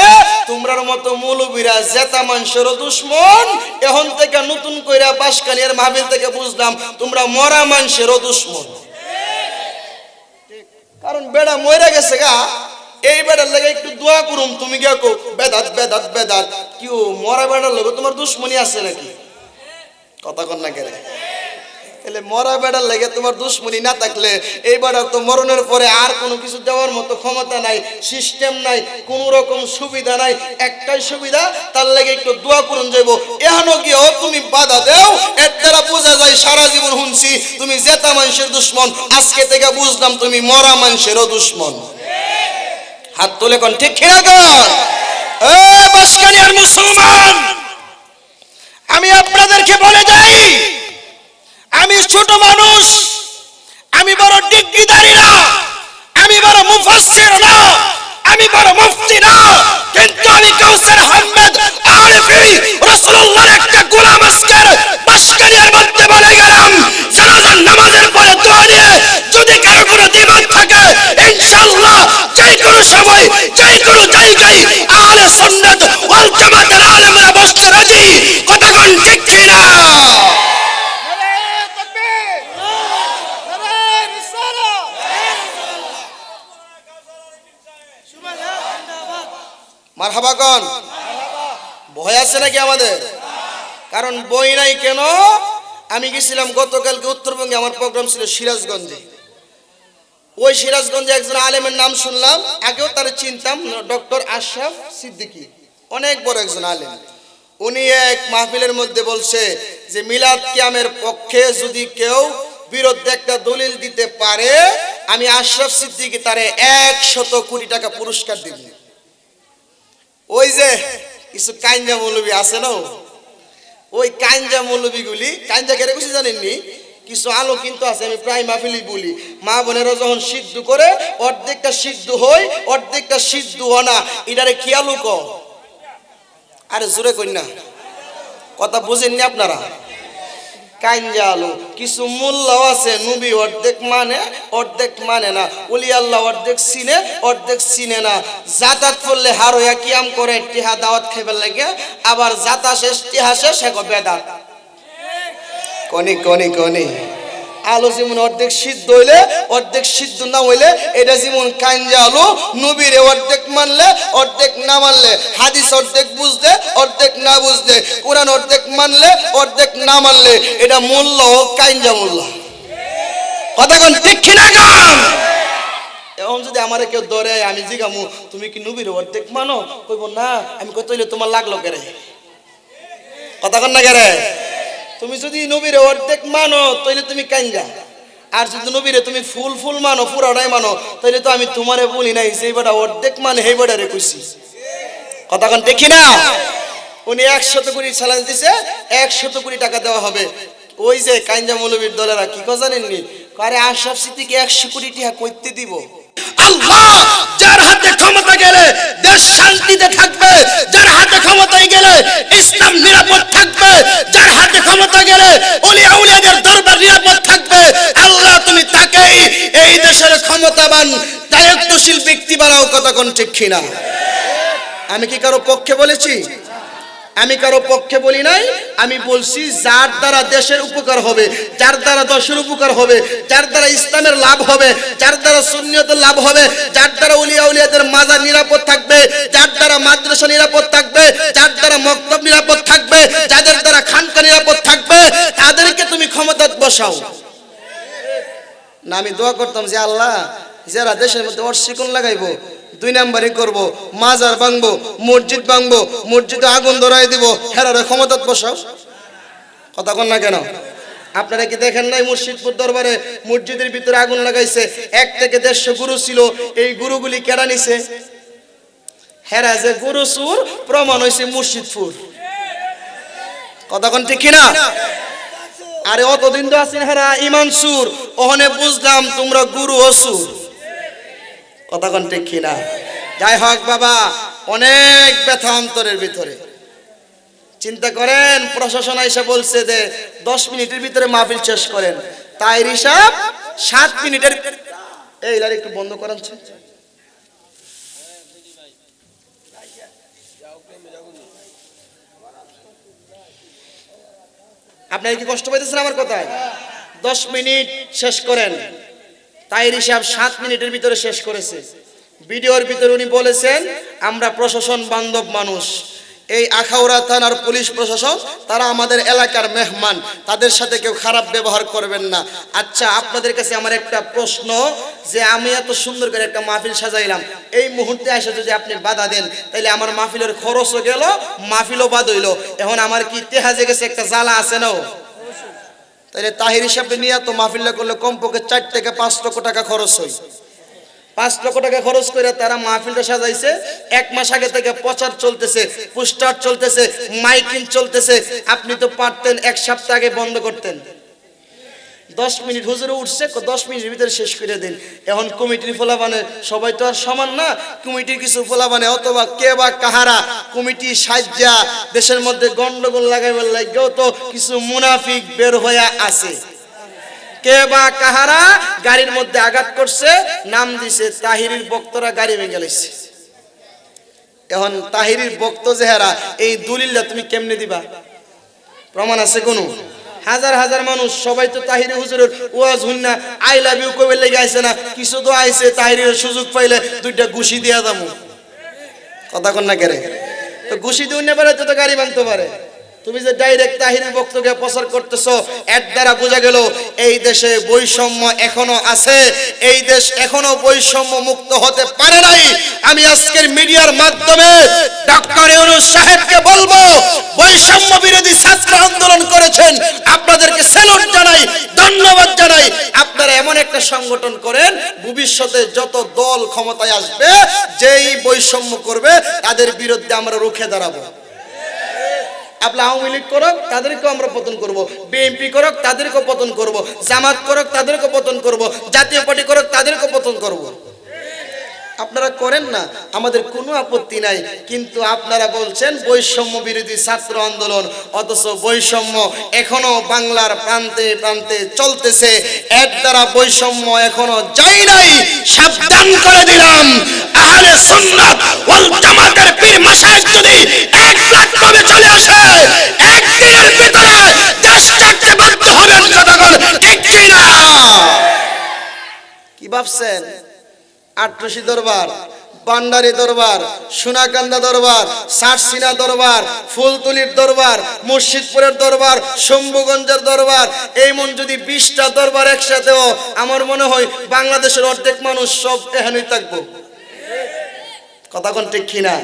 তোমরার মতো মৌলবীরা জেতা মানুষেরও দুশ্মন। এখন থেকে নতুন কইরা বাসকানিয়ার মাহফিল থেকে বুঝলাম তোমরা মরা মানুষেরও দুশ্মন। কারণ বেড়া মরে গেছে গা, এই বেড়ার লাগে একটু দোয়া করুম, তুমি গিয়া কো বেদাত বেদাত বেদাত, কি মরা বেড়ার লোক তোমার দুশ্মনী আছে নাকি? কথা কন না কেন? তাহলে মরা বেড়ার লেগে তোমার দুশ্মনী না থাকলে এই বেড়ার তো মরণের পরে আর কোনো কিছু দেওয়ার মতো ক্ষমতা নাই, সিস্টেম নাই, কোন রকম সুবিধা নাই। একটাই সুবিধা, তার লেগে একটু দোয়া করুন যাইব। এখনো গিয়েও তুমি বাধা দেও, এর দ্বারা বোঝা যায় সারা জীবন শুনছি তুমি জেতা মানুষের দুশ্মন, আজকে থেকে বুঝলাম তুমি মরা মানুষেরও দুশ্মন। হাত তুলে কোন ঠিক খেয়া কর। বাসকানিয়ার মুসলমান, আমি আপনাদেরকে বলে যাই, আমি ছোট মানুষ, আমি বড় ডিগ্রিধারী না, আমি বড় মুফাসসির না, আমি বড় মুফতি না, কিন্তু আমি কাউসার আহমেদ আরিফি রাসূলুল্লাহর একটা গোলাম আজকে বাসকানিয়ার মধ্যে বলে গেলাম, জানাজার নামাজের পরে দোয়া দিয়ে যদি কারো কোনো দ্বিমত থাকে, ইনশাআল্লাহ যে কোনো সময় যে কোনো জায়গায় আহলে সুন্নাত ওয়াল জামাতের আলেমরা বসতে রাজি। কথা কোন ঠিক কিনা? মারহাবা কোন? ভয় আছে নাকি আমাদের? কারণ বই নাই কেন? আমি গেছিলাম গতকালকে উত্তরবঙ্গে, আমার প্রোগ্রাম ছিল সিরাজগঞ্জে। ওই সিরাজগঞ্জে একজন আলেমের নাম শুনলাম, আগেও তার চিনতাম, ডক্টর আশরাফ সিদ্দিকী, অনেক বড় একজন আলেম। উনি এক মাহফিলের মধ্যে বলছে যে মিলাদ কিয়ামের পক্ষে যদি কেউ বিরুদ্ধে একটা দলিল দিতে পারে, আমি আশরাফ সিদ্দিকী তারে 100 কোটি টাকা পুরস্কার দিব। ওই যে কিছু কাঞ্জা মৌলবী আছে না, ওই কাঞ্জা মৌলবীগুলি, কাঞ্জা কেন কিছু জানেননি, কিছু আলো কিন্তু আছে, আমি প্রায় মাহফিলই বলি, মা বোনেরা যখন সিদ্ধ করে অর্ধেকটা সিদ্ধ হয়, অর্ধেকটা সিদ্ধ হয় না, এটারে কি আলু ক? আরে জোরে কই না, কথা বুঝেননি আপনারা? কাঞ্জা আলু। কিছু মোল্লাও আছে, নবী অর্ধেক মানে না, ওলি আল্লাহ অর্ধেক চিনে অর্ধেক চিনে না। জাতাত পড়লে হার হইয়া কিয়াম করে টিহা দাওয়াত খাইবার লাগে, আবার জাতা শেষ টিহা শেষ এক বেদাত। কনি কনি কনি আলু যেমন অর্ধেক সিদ্ধ হইলে অর্ধেক সিদ্ধ না হইলে, এটা যেমন কাঞ্জা আলু, নবীরে অর্ধেক মানলে অর্ধেক না মানলে, হাদিস অর্ধেক বুঝলে অর্ধেক না বুঝলে, কোরআন অর্ধেক মানলে অর্ধেক না মানলে, এটা মোল্লা ও কাঞ্জা মোল্লা। কথা কোন ঠিক কিনা কন? এখন যদি আমারে কেউ ধরে, আমি জিগামু তুমি কি নবীরে অর্ধেক মানো, কইব না, আমি কই তইলে তোমার লাগলো কেরে? কথা কোন না কেরে? তুমি যদি নবীরে অর্ধেক মানো তাহলে তুমি কাঞ্জা, আর যদি নবীরে তুমি ফুল ফুল মানো, পুরাটাই মানো, তাহলে তো আমি তোমারে বলি নাই যে বেটা অর্ধেক মানে সেই বেটারে কইছি। কথা কোন দেখি না? উনি 100 কোটি চ্যালেঞ্জ দিছে, 100 কোটি টাকা দেওয়া হবে। ওই যে কাঞ্জা মৌলবীর দলেরা কি কথা জানেননি, আরে আশরাফ সিদ্দিকী 100 কোটি টাকা কইতে দিব। আল্লাহ যার হাতে ক্ষমতা গেলে দেশ শান্তিতে থাকবে, যার হাতে ক্ষমতায় গেলে ইসলাম নিরাপদ থাকবে, যার হাতে ক্ষমতা গেলে ওলিয়া উলিয়াদের দরবার নিরাপদ থাকবে। আল্লাহ তুমি তাকেই এই দেশের ক্ষমতাবান দায়িত্বশীল ব্যক্তি বানাও। কথা কোন ঠিক কিনা? আমি কি কারো পক্ষে বলেছি? আমি কারো পক্ষে বলি নাই। আমি বলছি যার দ্বারা দেশের উপকার হবে, যার দ্বারা দেশের উপকার হবে, যার দ্বারা ইসলামের লাভ হবে, যার দ্বারা সুন্নিয়তের লাভ হবে, যার দ্বারা ওলিয়া উলিয়াদের মাজার নিরাপদ থাকবে, যার দ্বারা মাদ্রাসা নিরাপদ থাকবে, যার দ্বারা মক্তব নিরাপদ থাকবে, যাদের দ্বারা খানকা নিরাপদ থাকবে, তাদেরকে তুমি ক্ষমতায় বসাও। না আমি দোয়া করতাম যে আল্লাহ যারা দেশের মধ্যে অর্শিকন লাগাইবো, 2 নাম্বারই করব, মাজার ভাঙবো, মসজিদ ভাঙবো, মসজিদে আগুন ধরাই দিব, হেরারে ক্ষমতায় বসাও। কথা কন না কেন? আপনারা কি দেখেন নাই মুর্শিদপুর দরবারে মসজিদের ভিতরে আগুন লাগাইছে? 1 থেকে 150 গুরু ছিল। এই গুরুগুলি কেডা নিছে? হেরা যে গুরু সুর প্রমাণ হইছে মুর্শিদপুর। কথা কন ঠিক কিনা? আরে অতদিন তো আছেন হেরা ইমান সুর, ওখানে বুঝলাম তোমরা গুরু অসুর। কথা কোন ঠিক কিনা? যাই হোক বাবা, অনেক ব্যথা অন্তরের ভিতরে। চিন্তা করেন, প্রশাসন এসে বলছে যে 10 মিনিটের ভিতরে মাহফিল শেষ করেন, তাই হিসাব 7 মিনিটের। এই লাইট একটু বন্ধ করেন। আপনারা কি কষ্ট পাইতেছেন আমার কথায়? 10 মিনিট শেষ করেন, তাই হিসাব 7 মিনিটের ভিতরে শেষ করেছে। ভিডিওর ভিতরে উনি বলেছেন আমরা প্রশাসন বান্ধব মানুষ। এই আখাউড়া থানার পুলিশ প্রশাসন তারা আমাদের এলাকার মেহমান, তাদের সাথে কেউ খারাপ ব্যবহার করবেন না। আচ্ছা, আপনাদের কাছে আমার একটা প্রশ্ন, যে আমি এত সুন্দর করে একটা মাহফিল সাজাইলাম, এই মুহূর্তে এসে যদি আপনি বাধা দেন, তাহলে আমার মাহফিলের খরচও গেল, মাহফিলও বাদ হইল। এখন আমার কি তেহাজে গেছে একটা জ্বালা আছে না? তাহলে তাহির হিসাবে নিয়ে তো মাহফিলটা করলে কমপক্ষে 4 থেকে 5 লক্ষ টাকা খরচ হয়। 5 লক্ষ টাকা খরচ করে তারা মাহফিলটা সাজাইছে। 1 মাস আগে থেকে প্রচার চলতেছে, পোস্টার চলতেছে, মাইকিং চলতেছে। আপনি তো পারতেন 1 সপ্তাহ আগে বন্ধ করতেন। 10 মিনিট হুজুরে উঠছে, 10 মিনিটের ভিতরে শেষ করে দিন। এখন কমিটির ফলাবানে সবাই তো আর সমান না। কমিটির কিছু ফলাবানে অথবা কে বা কাহারা কমিটি সাজ্জা দেশের মধ্যে গন্ডগোল লাগাইবার লাগেও তো কিছু মুনাফিক বের হয়ে আছে। কে বা কাহারা গাড়ির মধ্যে আঘাত করছে, নাম দিছে তাহিরির বক্তরা, গাড়ি ভেঙে লাইছে। এখন তাহিরির বক্ত যেহারা, এই দলিলটা তুমি কেমনে দিবা? প্রমাণ আছে কোনো? হাজার হাজার মানুষ সবাই তো তাহিরি হুজুরের ওয়াজ হুন্না আই লাভ ইউ কবে লেগে আইছে না? কিছু তো আইছে তাহিরের সুযোগ পাইলে 2টা ঘুষি দিয়া দামু। কথা কন না কেরে? তো ঘুষি দিয়ে উন্নে পারে তো গাড়ি ভাঙতে পারে। তুমি যে ডাইরেক্ট তাহিরের বক্তব্য প্রচার করতেছো, এর দ্বারা বোঝা গেল এই দেশে বৈষম্য এখনো আছে, এই দেশ এখনো বৈষম্য মুক্ত হতে পারে নাই। আমি আজকের মিডিয়ার মাধ্যমে ডক্টর ইউনূস সাহেবকে বলবো, বৈষম্য বিরোধী ছাত্র আন্দোলন করেছেন, আপনাদেরকে স্যালুট জানাই, ধন্যবাদ জানাই। আপনারা এমন একটা সংগঠন করেন, ভবিষ্যতে যত দল ক্ষমতায় আসবে, যেই বৈষম্য করবে তাদের বিরুদ্ধে আমরা রুখে দাঁড়াবো। আপনি আওয়ামী লীগ করক, তাদেরকেও আমরা পতন করব। বিএনপি করক, তাদেরকেও পতন করব। জামাত করক, তাদেরকেও পতন করব। জাতীয় পার্টি করক, তাদেরকেও পতন করব। আপনারা করেন না, আমাদের কোনো আপত্তি নাই। কিন্তু আপনারা বলছেন বৈষম্য বিরোধী ছাত্র আন্দোলন, অথচ বৈষম্য এখনো বাংলার প্রান্তে প্রান্তে চলতেছে। এর দ্বারা বৈষম্য এখনো যায় নাই। সাবধান করে দিলাম, আহলে সুন্নাত ওয়াল জামাতের পীর মাশায়েখ যদি 1 লাখ কমে চলে আসে, একদিনের ভিতরে দেশ ছাড়তে বাধ্য হবেন। কথা বল ঠিক কিনা? কি ভাবছেন? আটরশি দরবার, বান্ডারি দরবার, সোনাকান্দা দরবার, সারসিনা দরবার, ফুলতলির দরবার, মুর্শিদপুরের দরবার, শম্ভুগঞ্জের দরবার, এই মন যদি 20টা দরবার একসাথেও, আমার মনে হয় বাংলাদেশের অর্ধেক মানুষ সব এখানেই থাকবো। কথা কোন ঠিক কিনা?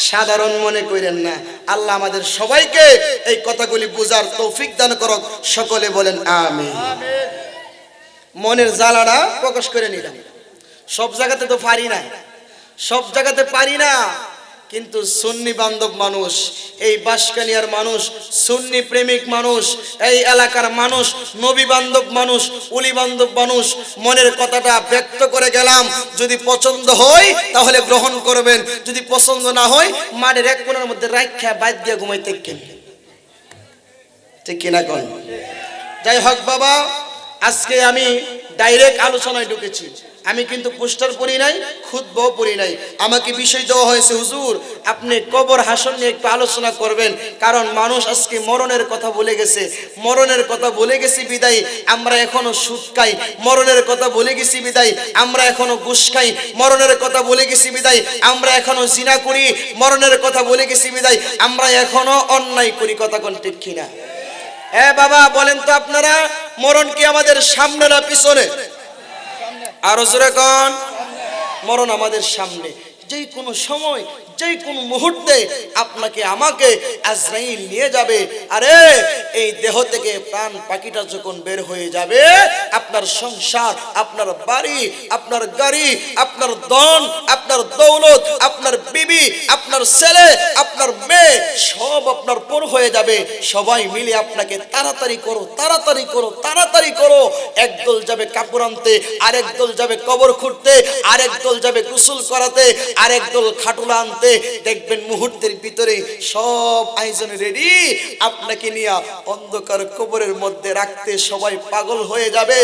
সাধারণ মনে করেন না। আল্লাহ আমাদের সবাইকে এই কথাগুলি বুঝার তৌফিক দান করুক। সকলে বলেন আমিন। মনের জ্বালাটা প্রকাশ করে নিলাম। সব জায়গাতে তো পারি না, সব জায়গাতে পারি না, কিন্তু সুন্নি বান্ধব মানুষ, এই বাঁশকানিয়ার মানুষ, সুন্নি প্রেমিক মানুষ, এই এলাকার মানুষ, নবী বান্ধব মানুষ, উলি বান্ধব মানুষ, মনের কথাটা ব্যক্ত করে গেলাম। যদি পছন্দ হয় তাহলে গ্রহণ করবেন, যদি পছন্দ না হয় মাঠের এক কোণার মধ্যে রাখা বাইর দিয়ে ঘুমাইতে কেন, ঠিক কিনা কোন? যাই হোক বাবা, আজকে আমি ডাইরেক্ট আলোচনায় ঢুকেছি। আমি কিন্তু পোস্টার পড়ি নাই, খুতবাও পড়ি নাই। আমাকে বিষয় দেওয়া হয়েছে, হুজুর আপনি কবর হাসর নিয়ে একটু আলোচনা করবেন, কারণ মানুষ আজকে মরণের কথা বলে গেছে। মরণের কথা বলে গেছি বিদায় আমরা এখনো সুদ খাই, মরণের কথা বলে গেছি বিদায় আমরা এখনো ঘুষ খাই, মরণের কথা বলে গেছি বিদায় আমরা এখনো জিনা করি, মরণের কথা বলে গেছি বিদায় আমরা এখনো অন্যায় করি। কথা কোন ঠিক কিনা? হ্যাঁ বাবা বলেন তো আপনারা, মরণ কি আমাদের সামনে না পিছনে? আরো জোরে কোন? মরণ আমাদের সামনে। যে কোনো সময়, যে কোনো মুহূর্তে আপনাকে আমাকে আজরাইল নিয়ে যাবে। আরে এই দেহ থেকে প্রাণ পাখিটা যখন বের হয়ে যাবে, আপনার সংসার, আপনার বাড়ি, আপনার গাড়ি, আপনার ধন, আপনার দৌলত, আপনার বিবি, আপনার ছেলে, আপনার মেয়ে সব আপনার পর হয়ে যাবে। সবাই মিলে আপনাকে তাড়াতাড়ি করো, তাড়াতাড়ি করো, তাড়াতাড়ি করো। একদল যাবে কাপড় আনতে, আরেক দল যাবে কবর খুঁড়তে, আরেক দল যাবে গোসল করাতে, আরেক দল খাটুলা আনতে। দেখবেন মুহূর্তের ভিতরে সব আয়োজন রেডি, আপনাকে নিয়ে অন্ধকার কবরের মধ্যে রাখতে সবাই পাগল হয়ে যাবে।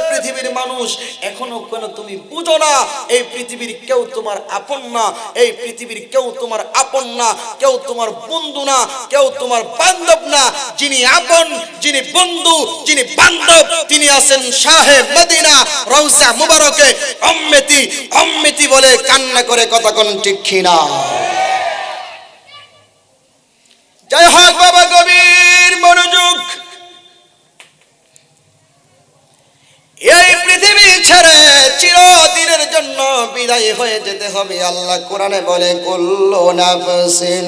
পৃথিবীর মানুষ এখনো কেন তুমি বুঝো না? এই পৃথিবীর কেউ তোমার আপন না, এই পৃথিবীর কেউ তোমার আপন না, কেউ তোমার বন্ধু না, কেউ তোমার বান্ধব না। যিনি আপন, যিনি বন্ধু, যিনি বান্ধব, তিনি আছেন শাহে মদিনা রওজা মুবারকে উম্মতি উম্মতি বলে কান্না করে। কথা কোন ঠিক কিনা? জয় হোক বাবা, গভীর মনোযোগ। এই পৃথিবী ছেড়ে চিরদিনের জন্য বিদায় হয়ে যেতে হবে। আল্লাহ কোরআনে বলে, কুল্লু নাফসিন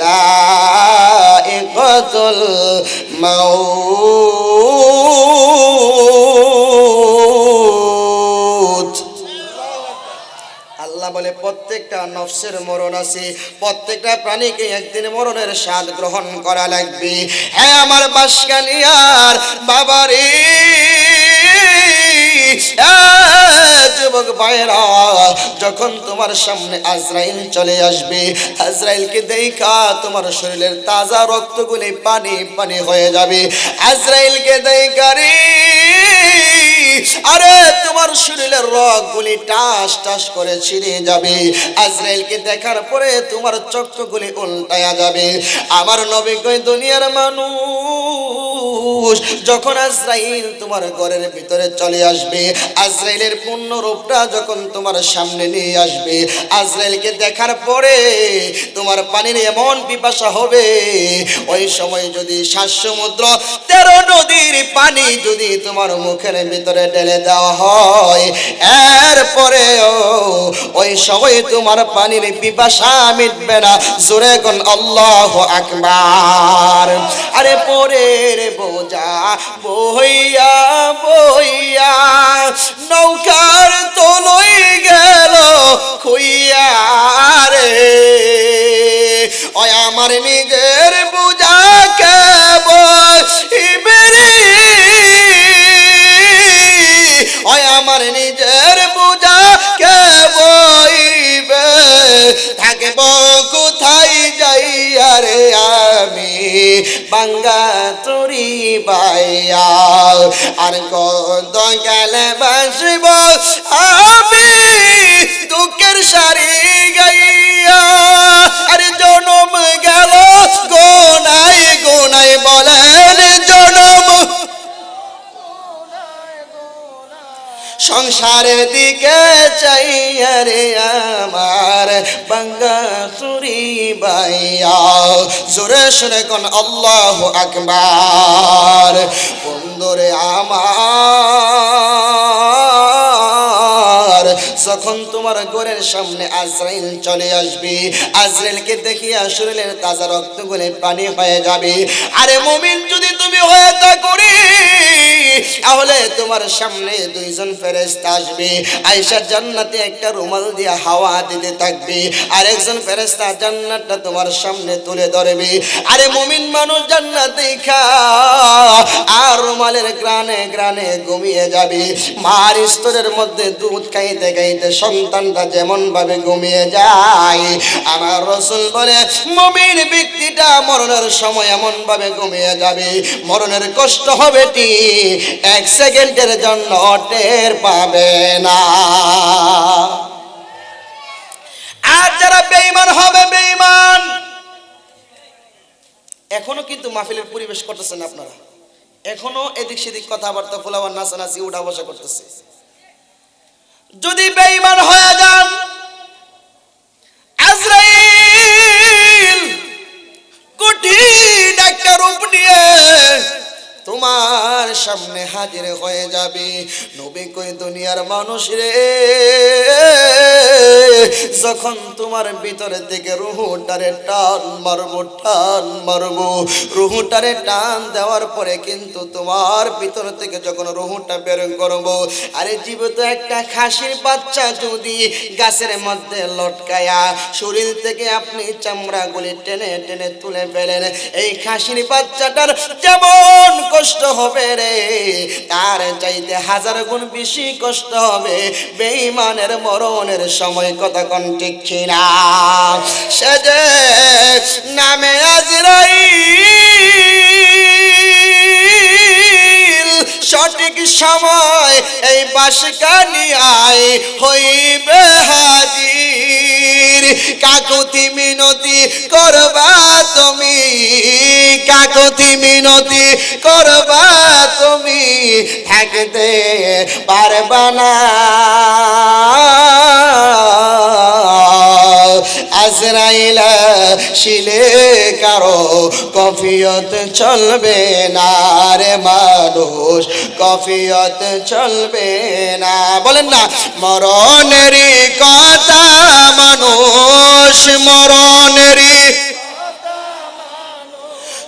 যায়িকাতুল মাউত। আল্লাহ বলে প্রত্যেকটা নফসের মরণ আছে, প্রত্যেকটা প্রাণীকে একদিন মরণের স্বাদ গ্রহণ করা লাগবে। হ্যাঁ আমার বাঁশকানিয়ার বাবারে, যুবক ভাইরা, যখন তোমার সামনে আজরাইল চলে আসবে, আজরাইলকে দেখা তোমার শরীরের তাজা রক্তগুলি পানি পানি হয়ে যাবে। আজরাইলকে দেখা রে, আরে তোমার শরীরের রগগুলি টাস টাস করে ছিঁড়ে যাবে। আজরাইলকে দেখার পরে তোমার চক্ষুগুলি উল্টায়া যাবে। আমার নবী কই, দুনিয়ার মানুষ যখন আজরাইল তোমার ঘরের ভিতরে চলে আসবে, আজরাইলের পূর্ণ রূপটা যখন তোমার সামনে নিয়ে আসবে, আজরাইলকে দেখার পরে তোমার পানির এমন পিপাসা হবে, ওই সময় যদি 7 সমুদ্র 13 নদীর পানি যদি তোমার মুখের ভিতরে ঢেলে দেওয়া হয়, এরপরেও ওই সময় তোমার পানির পিপাসা মিটবে না। জোরে কোন আল্লাহু আকবার। আরে পরের বোঝা বইয়া বইয়া নৌকার তলই গেল খুইয়া রে, ওই আমার নিজের বোঝা কে বইবে রে, ওই আমার নিজের বোঝা কে বইবে, থাকব কোথায় যাইয়া রে আমি বাঙ্গা তুরি বাইয়া, আর কত গেলে বাসব আমি দুঃখের সারি গাইয়া, আরে জনম গেল গোনাই গোনাই বলেন জনম, সংসারের দিকে চাইয়া রে আমার বাঙ্গা সুরি বাইয়া। জোরে শুনে কোন আল্লাহু আকবার। বন্ধুরে আমার যখন তোমার ঘরের সামনে আজরাইল চলে আসবে, আজরাইলকে দেখিয়া শরীরের তাজা রক্তগুলো পানি হয়ে যাবে। আরে মুমিন যদি তুমি হয়ে থাকো রে, তাহলে তোমার সামনে দুইজন ফেরেশতা আসবে, আয়েশা জান্নাতে একটা রুমাল দিয়ে হাওয়া দিতে থাকবে, আর একজন ফেরেশতা জান্নাতটা তোমার সামনে তুলে ধরবে। আরে মুমিন মানুষ জান্নাত দেখা আর রুমালের গ্রানে গ্রানে ঘুমিয়ে যাবে। মার স্তরের মধ্যে দুধ খাইতে খাইতে সন্তানটা যেমন ভাবে ঘুমিয়ে যায়, আমার রাসূল বলে মুমিন ব্যক্তিটা মরণের সময় এমন ভাবে ঘুমিয়ে যাবে, মরণের কষ্ট হবে ঠিক 1 সেকেন্ডের জন্য টের পাবে না। আর যারা বেঈমান হবে, বেঈমান এখনো কিন্তু মাহফিলের পরিবেশ করতেছেন আপনারা, এখনো এদিক সেদিক কথাবার্তা ফোলাবার নাচানাচি উঠা বসা করতেছে। যদি বেঈমান হয়ে যান, আজরাইল কঠিন একটা রূপ নিয়ে তোমার সামনে হাজির হয়ে যাবে। নবী কই দুনিয়ার মানুষ রে, যখন তোমার ভিতরে থেকে রুহটারে টান মারবো, রুহটারে টান দেওয়ার পরে কিন্তু তোমার ভিতর থেকে যখন রুহটা বের করবো, আরে জীবিত একটা খাসির বাচ্চা যদি গাছের মধ্যে লটকায়া শরীর থেকে আপনি চামড়াগুলি টেনে টেনে তুলে ফেলেন, এই খাসির বাচ্চাটার যেমন কষ্ট হবে রে, তার চাইতে 1000 গুণ বেশি কষ্ট হবে বেঈমানের মরণের সময়। কথা কোন ঠিক কিনা? সে যে নামে আজরাইল, সঠিক সময় এই বাঁশকানি আয় হইবে হাজির। কাকুতি মিনতি করবা তুমি, কাকুতি মিনতি করবা তুমি, থাকতে পারবা না। আজরাইল শিলে কারো কফিয়ত চলবে না রে মানুষ, কফিয়ত চলবে না। বলেন না, মরণেরই কথা মানুষ, মরণেরই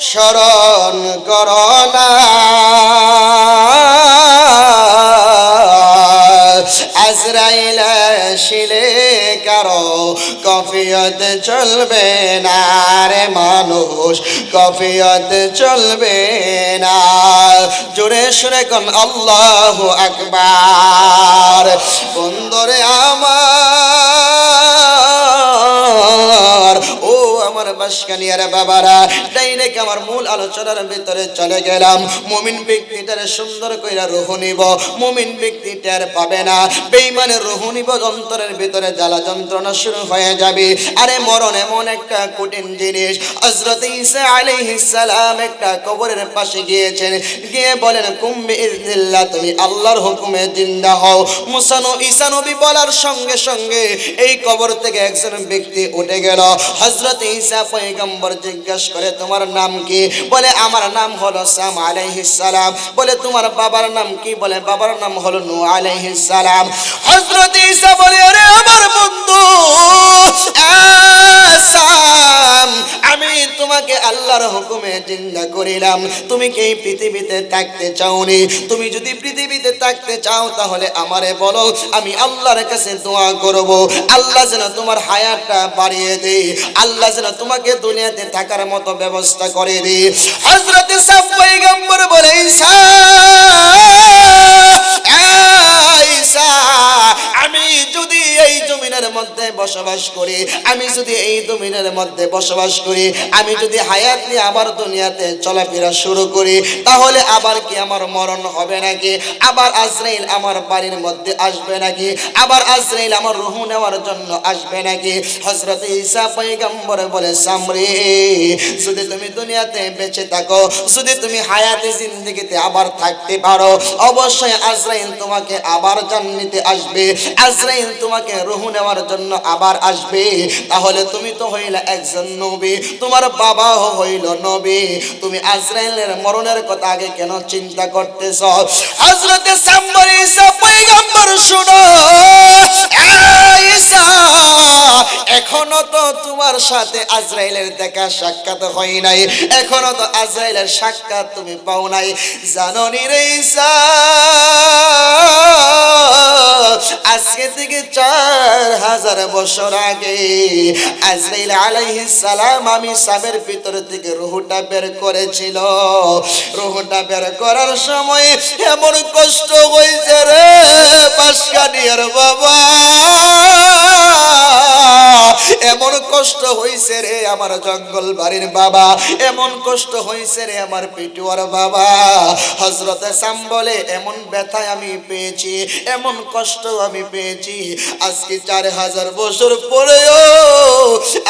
স্মরণ করো না। আজরাইল শিলে কারো কফিয়ত চলবে না রে মানুষ, কফিয়ত চলবে না। জোরে সুরে কোন আল্লাহু আকবার। বন্দরে আমার, ও আমার বাসকানিয়ার বাবারা, ডাইরেক্ট আমার মূল আলোচনার ভিতরে চলে গেলাম। মুমিন ব্যক্তিটার সুন্দর কইরা রূহ নিব, মুমিন ব্যক্তি টের পাবে না। বেঈমানের রূহ নিব, অন্তরের ভিতরে জ্বালা যন্ত্রণা শুরু হয়ে যাবে। আরে মরণ এমন একটা কঠিন জিনিস। হযরত ঈসা আলাইহিস সালাম একটা কবরের পাশে গিয়েছেন, গিয়ে বলেন কুম বিইজনিল্লাহ, তুমি আল্লাহর হুকুমে জিন্দা হও। মুসা ঈসা নবী বলার সঙ্গে সঙ্গে এই কবর থেকে একজন ব্যক্তি উঠে গেল। হযরত ঈসা পয়গম্বর জিজ্ঞাসা করে তোমার নাম কি? বলে আমার নাম হলো সাম আলাইহিস সালাম। বলে তোমার বাবার নাম কি? বলে বাবার নাম হলো নূহ আলাইহিস সালাম। হযরত ঈসা বলে আরে আমার বন্ধু সাম, আমি তোমাকে আল্লাহর হুকুমে জিন্দা করিলাম, তুমি কি এই পৃথিবীতে থাকতে চাওনি? তুমি যদি পৃথিবীতে থাকতে চাও তাহলে আমারে বলো, আমি আল্লাহর কাছে দোয়া করব আল্লাহ যেন তোমার হায়াতটা বাড়িয়ে দেয়, আল্লাহ যেন তোমাকে দুনিয়াতে থাকার মতো ব্যবস্থা করে দেয়। হযরত সাম পয়গম্বর বলে ঈসা, ঈসা আমি যদি এই জমিনের মধ্যে বসবাস করি, আমি যদি এই জমিনের মধ্যে বসবাস করি, আমি যদি হায়াত নিয়ে আবার দুনিয়াতে চলাফেরা শুরু করি, তাহলে আবার কি আমার মরণ হবে নাকি? আবার আজরাইল আমার বাড়ির মধ্যে আসবে নাকি? আবার আজরাইল আমার রূহ নেওয়ার জন্য আসবে নাকি? হযরত ঈসা পয়গম্বর বলে সামরে, যদি তুমি দুনিয়াতে বেঁচে থাকো, যদি তুমি হায়াতে জিন্দেগিতে আবার থাকতে পারো, অবশ্যই আজরাইল তোমাকে আবার জান্নাতে আসবে, আজরাইল তোমাকে রূহ নেওয়ার জন্য আবার আসবে। তাহলে তুমি তো হইলা একজন নবী, তোমার বাবাও হইল নবী, তুমি আজরাইলের মরণের কথা আগে কেন চিন্তা করতেছ? হযরত সাম বলে ঈসা পয়গম্বর শুনো, এখনো তো তোমার সাথে আজরাইলের দেখা সাক্ষাৎ হয় নাই, এখনো তো আজরাইলের সাক্ষাৎ তুমি পাও নাই। জাননি রে ঈসা, আজকে থেকে 4000 বছর আগে আজরাইল আলাইহিস সালাম আমি সাবের ভিতর থেকে রূহটা বের করেছিল। রূহটা বের করার সময় এমন কষ্ট হয়েছে রে বাসকানিয়ার বাবা, এমন কষ্ট হয়েছে রে আমার জঙ্গল বাড়ির বাবা, এমন কষ্ট হয়েছে রে আমার পিটুয়ার বাবা। হযরতে সাম বলে এমন ব্যথা আমি পেয়েছি, এমন কষ্ট আমি পেয়েছি, আজকে 4000 বছর পরেও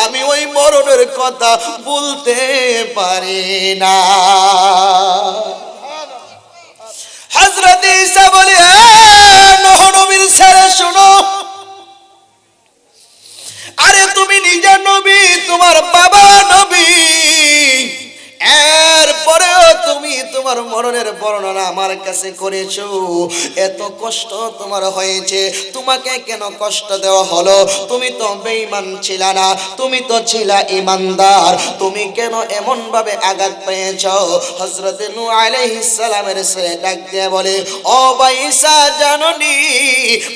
আমি ওই মরণের কথা বলতে পারি না। হযরত ঈসা বলে নূহ নবীর ছেলে শোনো, আরে তুমি নিজে নবী, তোমার বাবা নবী, এরপরেও তুমি তোমার মরণের বর্ণনা আমার কাছে করেছো। এত কষ্ট তোমার হয়েছে, তোমাকে কেন কষ্ট দেওয়া হলো? তুমি তো বেঈমান ছিলা না, তুমি তো ছিলা ঈমানদার, তুমি কেন এমন ভাবে আঘাত পেয়েছো? হযরত নূহ আলাইহিস সালামের ছেলে ডাক দিয়ে বলে, ও ভাই ঈসা, জানোনি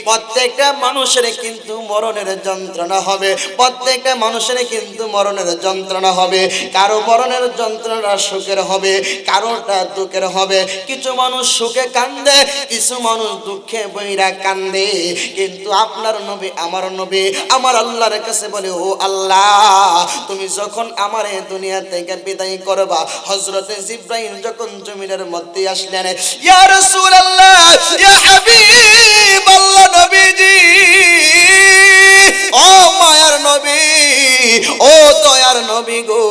প্রত্যেকটা মানুষের কিন্তু মরণের যন্ত্রণা হবে, প্রত্যেকটা মানুষের কিন্তু মরণের যন্ত্রণা হবে। কারো মরণের যন্ত্রণা সুখের হবে, কারোটা দুঃখের হবে। কিছু মানুষ সুখে কান্দে, কিছু মানুষ দুঃখে বইরা কান্দে। কিন্তু আপনার নবী, আমার নবী, আমার আল্লাহর কাছে বলে, ও আল্লাহ, তুমি যখন আমার এই দুনিয়া থেকে বিদায় করবা, হযরতে জিবরাইল যখন জমিনের মধ্যে আসলেন, ইয়া রাসূলুল্লাহ, ইয়া হাবিবাল্লাহ, নবীজি, ও মায়ার নবী, ও দয়ার নবী গো,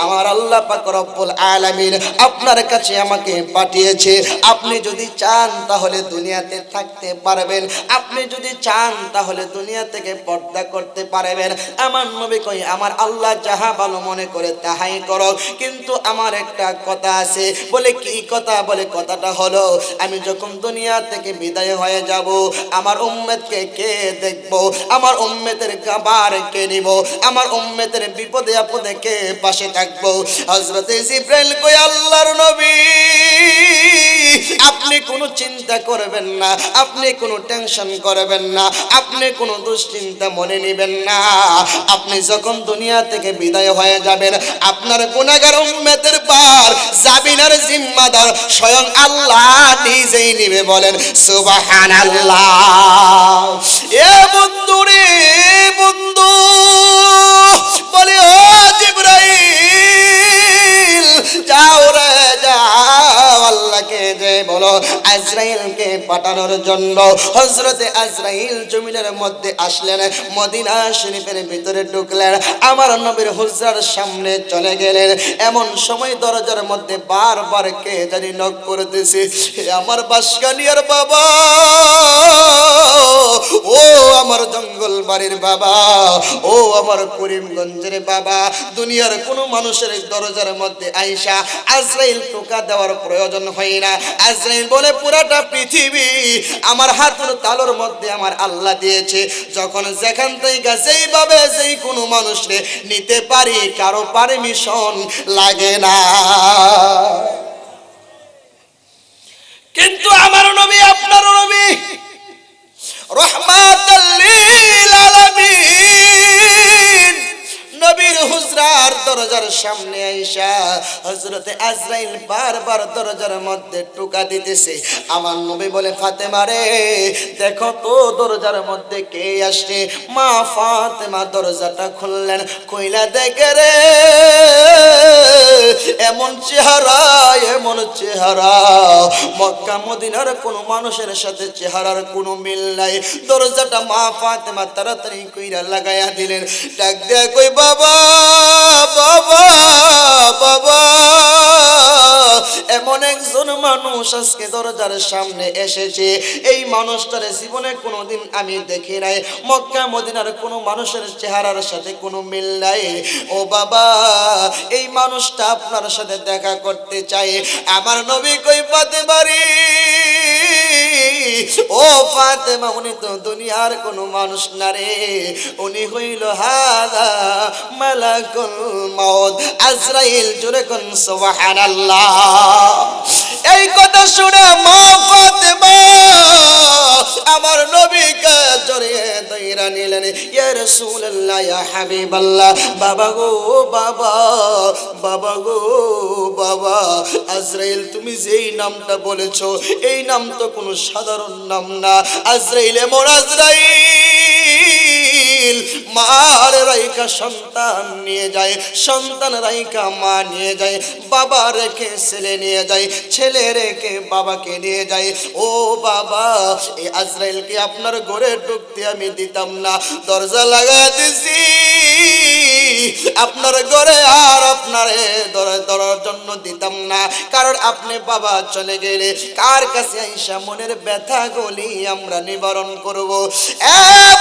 আমার আল্লাহ পাক রব্বুল আলামিন আপনার কাছে আমাকে পাঠিয়েছে। আপনি যদি চান তাহলে দুনিয়াতে থাকতে পারবেন, আপনি যদি চান তাহলে দুনিয়া থেকে পর্দা করতে পারবেন। আমার নবী কই, আমার আল্লাহ যাহা ভালো মনে করে তাহাই করো, কিন্তু আমার একটা কথা আছে। বলে কি কথা? বলে কথাটা হলো, আমি যখন দুনিয়া থেকে বিদায় হয়ে যাব, আমার উম্মতকে কে দেখবো? আমার উম্মতের খাবার কে নিব? আমার উম্মতের বিপদে আপদে কে পাশে থাকবো? হযরতে জিবরাইল কই, আল্লাহর নবী, আপনি কোনো চিন্তা করবেন না, আপনি কোনো টেনশন করবেন না, আপনি কোনো দুশ্চিন্তা মনে নেবেন না। আপনি যখন দুনিয়া থেকে বিদায় হয়ে যাবেন, আপনার গুনাহগার উম্মতের পার জাবিনার জিম্মাদার স্বয়ং আল্লাহ নিজেই নেবে। বলেন সুবহানাল্লাহ। এ বন্ধু রে বন্ধু, বলে ও জিবরাইল, যাও রে যাও, আল্লাহকে যে বলো আজরাইলকে পাঠানোর জন্য। হযরতে আজরাইল জমিনের মধ্যে আসলেন, মদিনা শরীফের ভিতরে ঢুকলেন, আমার নবীর হুজরার সামনে চলে গেলেন। এমন সময় দরজার মধ্যে বারবার কে জানি নক করতেছে। আমার বাসকানিয়ার বাবা, ও আমার জঙ্গল বাড়ির বাবা, ও আমার করিমগঞ্জের বাবা, দুনিয়ার কোনো মানুষের দরজার মধ্যে আইসা আজরাইল টোকা দেওয়ার প্রয়োজন হয় না। আজরাইল বলে, পুরাটা পৃথিবী আমার হাতের তালুর মধ্যে আমার আল্লাহ দিয়েছে, যখন যেখান থেকে যেইভাবে যেই কোনো মানুষকে নিতে পারি, কারো পারমিশন লাগে না। কিন্তু আমার নবী, আপনার নবী রহমাতাল লিল আলামিন, নবীর হুজরার দরজার সামনে আইসা হযরতে আজরাইল বারবার দরজার মধ্যে টোকা দিতেছে। আমার নবী বলে, ফাতেমা রে, দেখো তো দরজার মধ্যে কে আসছে। মা ফাতেমা দরজাটা খুললেন, কইলা, দেখে রে, এমন চেহারা, এমন চেহারা, মক্কা মদিনার কোন মানুষের সাথে চেহারার কোনো মিল নাই। দরজাটা মা ফাতেমা তাড়াতাড়ি কইরা লাগাইয়া দিলেন। ডাক দেয়া কই, বাবা বাবা বাবা, এমন একজন মানুষ আজকে দরজার সামনে এসেছে, এই মানুষটার জীবনে কোনোদিন আমি দেখি নাই। মক্কা মদিনার কোনো মানুষের চেহারার সাথে কোনো মিল নাই। ও বাবা, এই মানুষটা আপনার সাথে দেখা করতে চাই। আমার নবী কই ফাতেমারি, ও ফাতেমা, উনি তো দুনিয়ার কোনো মানুষ না রে, উনি হইল হাদা মালাকুল মউত আজরাইল। জোরে কোন সুবহানাল্লাহ। এই কথা শুনে মা ফাতেমা আমার নবীকে জড়িয়ে ধরে নিলেন। ইয়া রাসূলুল্লাহ, ইয়া হাবিবাল্লাহ, বাবা গো বাবা, বাবা গো বাবা, আজরাইল তুমি যেই নামটা বলেছো এই নাম তো কোনো সাধারণ নাম না। আজরাইল এমন আজরাইল, মার রাইকা সন্তান নিয়ে যায়, সন্তান রাইকা মা নিয়ে যায়, বাবা রেখে ছেলে নিয়ে যায়, ছেলে রেখে বাবাকে নিয়ে যায়। ও বাবা, এই আজরাইলকে আপনার ঘরে ঢুকতে আমি দিতাম না, দরজা লাগাই দিছি আপনার ঘরে, আর আপনারে ধরার জন্য দিতাম না। কারণ আপনি বাবা চলে গেলে কার কাছে আইসা মনের ব্যথা গুলি আমরা নিবারণ করব।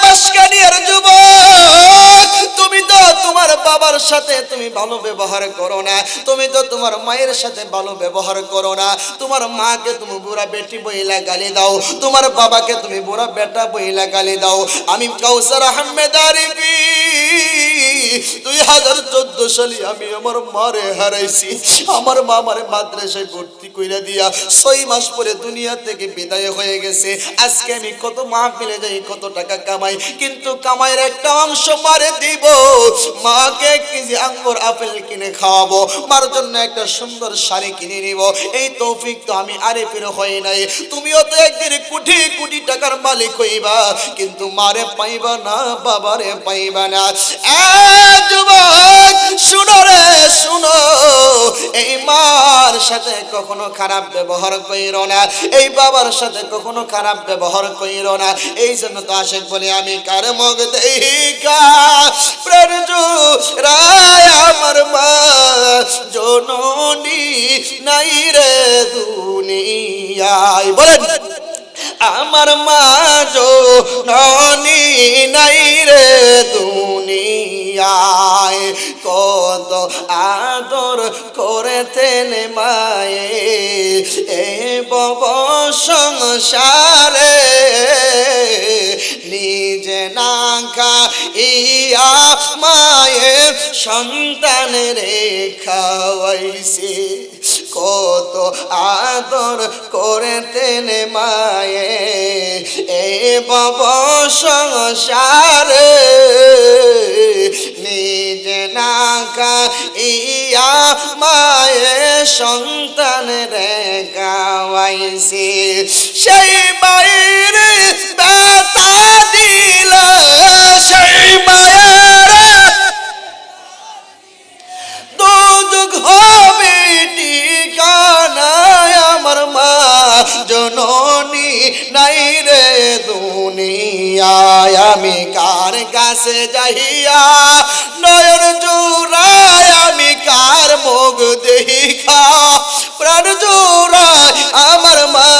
বাসকানিয়ার যুবক, তুমি তো তোমার বাবার সাথে তুমি ভালো ব্যবহার করো না, তুমি তো তোমার মায়ের সাথে ভালো ব্যবহার করো না। তোমার মাকে তুমি বুড়া বেটি বইলা গালি দাও, তোমার বাবাকে তুমি বুড়া বেটা বইলা গালি দাও। আমি কাউসার আহমেদ আরিফি 2014 সালে আমি আমার মারে হারাইছি। আমার মা আমারে মাদ্রাসায় ভর্তি কইরা দিয়া 6 মাস পরে দুনিয়া থেকে বিদায় হয়ে গেছে। আজকে আমি কত মাহফিলে যাই, কত টাকা কামাই, কিন্তু কামাইয়ের একটা অংশ মারে দিব, মাকে কেজি আঙ্গুর আপেল কিনে খাওয়াবো, মার জন্য একটা সুন্দর শাড়ি কিনে নিব। এই তৌফিক তো আমি আরিফের হয় নাই। তুমিও তো একদিন কোটি কোটি টাকার মালিক হইবা, কিন্তু মারে পাইবা না, বাবারে পাইবা না। যুবক শুনো রে শুনো, এই মার সাথে কখনো খারাপ ব্যবহার কইরো না, এই বাবার সাথে কখনো খারাপ ব্যবহার কইরো না। এই জন্য তো আশেক বলে আমি কার মুখ দেইকা প্রাণ জুড়ায় আমার মা জননী নাই রে দুনিয়ায়। বলেন আমার মা জননী নাই রে দুনিয়ায়, কত আদর করেতেন মায়ে এ বব সংসারে, নিজে না খাইয়া মায়ে সন্তান রে খাওয়াইছে, কত আদর করেতেন মায়ে এ বব সংসারে, নিজে না খাইয়া মায়ে সন্তান রে খাওয়াইছে। সেই মায়ের ব্যথা দিল, সেই মায়ের দুঃখ হবে ঠিকানায়, আমার মা জননী নাই রে দুনিয়ায়। আমি কার কাছে যাইয়া নয়ন জুড়ায়, আমি কার মুখ দেখা প্রাণ জুড়ায়, আমার মা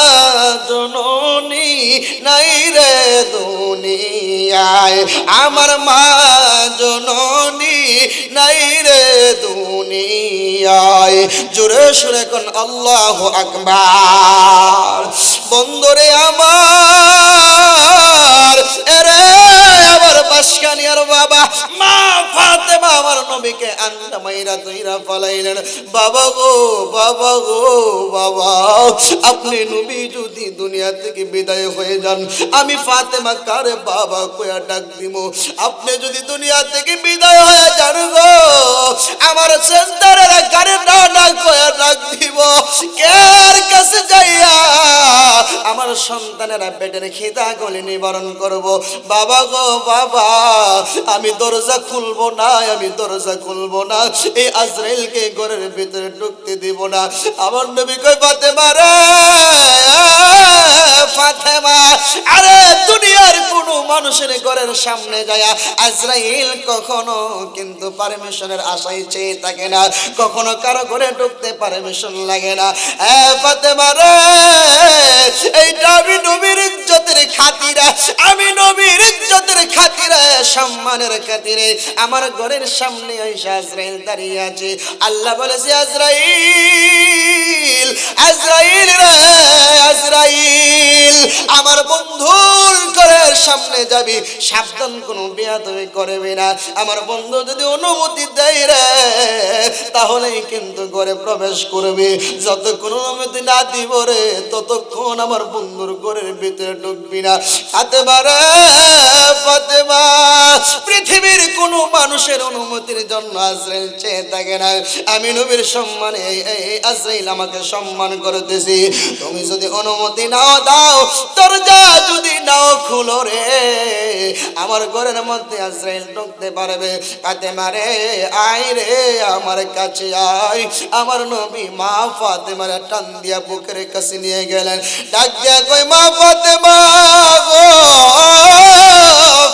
জননী নাই রে দুনিয়ায়, আমার মা জননী নাই রে দুনিয়ায়। জোরে সুরে কোন আল্লাহু আকবার। বন্ধুরে আমার, এরে আমার বাসকানিয়ার বাবা মা ফাতেমা আমার নবীকে আন্দা মাইরা তৈরা ফলাইলেন। বাবা গো বাবা গো বাবা, আপনি নবী যদি দুনিয়া থেকে বিদায় হয়ে যান, আমি ফাতেমা কারে বাবা কইয়া ডাক দিব? আপনি যদি দুনিয়া থেকে বিদায় হয়ে যান গো, আমার সন্তানেরা কারে না না কইয়া ডাক দিব? কার কাছে যাইয়া আমার সন্তানেরা পেটের খিদা গলি নিবারণ করব? বাবা গো বাবা, আমি দরজা খুলবো না, আমি দরজা খুলবো না, এই আজরাইলকে ঘরের ভিতরে ঢুকতে দিব না। আমার নবী কই ফাতেমা রে ফাতেমা, আরে দুনিয়ার কোনো মানুষের ঘরের সামনে যায় আজরাইল কখনো কিন্তু পারমিশনের আশায় চেয়ে থাকে না, কখনো কারো ঘরে ঢুকতে পারমিশন লাগে না। ফাতেমা রে, এইটা আমি নবীর ইজ্জতের খাতিরে, আমি নবীর ইজ্জতের খাতিরে, সম্মানের খাতিরে আমার ঘরের সামনে আইসা আজরাইল দাঁড়িয়ে আছে। আল্লাহ বলেছে আজরাইল, আজরাইল রে আজরাইল, আমার বন্ধুর ঘরের সামনে যাবি, সাবধান কোনো বেয়াদবি করবি না। আমার বন্ধু যদি অনুমতি দেয় রে তাহলেই কিন্তু ঘরে প্রবেশ করবে, যতক্ষণ অনুমতি না দিব রে ততক্ষণ আমার বন্ধুর ঘরের ভিতরে ঢুকবি না। ফাতেমা রে ফাতেমা, পৃথিবীর কোনো মানুষের অনুমতির জন্য আজরাইল চেয়ে থাকে না, আমি নবীর সম্মানে এই আজরাইল আমাকে সম্মান করতেছি। তুমি যদি অনুমতি নাও দাও, দরজা যদি নাও খুলো রে, আমার ঘরের মধ্যে আজরাইল ঢুকতে পারবে। ফাতেমা রে আয় রে আমার কাছে আয়। আমার নবী মা ফাতেমার টান দিয়া বুকের কাছে নিয়ে গেলেন, ডাক দিয়া কই মা ফাতেমা গো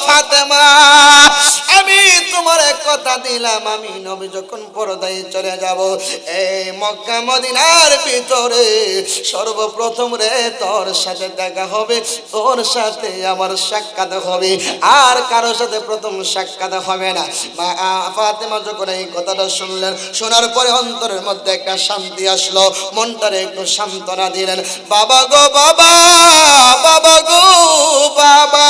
ফাতেমা, আমি তোমার এক কথা দিলাম, আমি নবী যখন পরদায় চলে যাব এই মক্কা মদিনার ভিতরে সর্বপ্রথম রে তোর সাথে দেখা হবে, তোর সাথে আমার সাক্ষাৎ হবে, আর কারোর সাথে প্রথম সাক্ষাৎ হবে না। মা ফাতেমা যখন এই কথাটা শুনলেন, শোনার পরে অন্তরের মধ্যে একটা শান্তি আসলো, মনটারে একটু সান্ত্বনা দিলেন। বাবা গো বাবা, বাবা গো বাবা,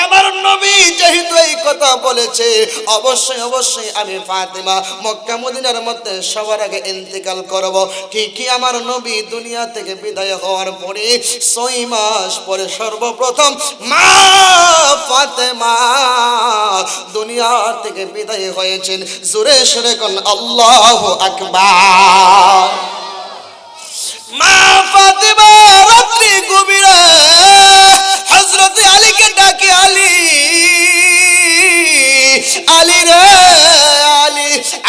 আমার নবী যেহেতু এই কথা বলেছে, অবশ্যই অবশ্যই আমি ফাতেমা মক্কা মদিনার মধ্যে সবার আগে ইন্তেকাল করব। ঠিকই আমার নবী দুনিয়া থেকে বিদায় হওয়ার পরে 6 মাস পরে সর্বপ্রথম মা ফাতেমা দুনিয়া থেকে বিদায় হয়েছেন। জোরে সরে কোন আল্লাহু আকবার। মা ফাতেমা রাত্রি গভীরে হযরত আলীকে ডাকে, আলী আলী রে আলী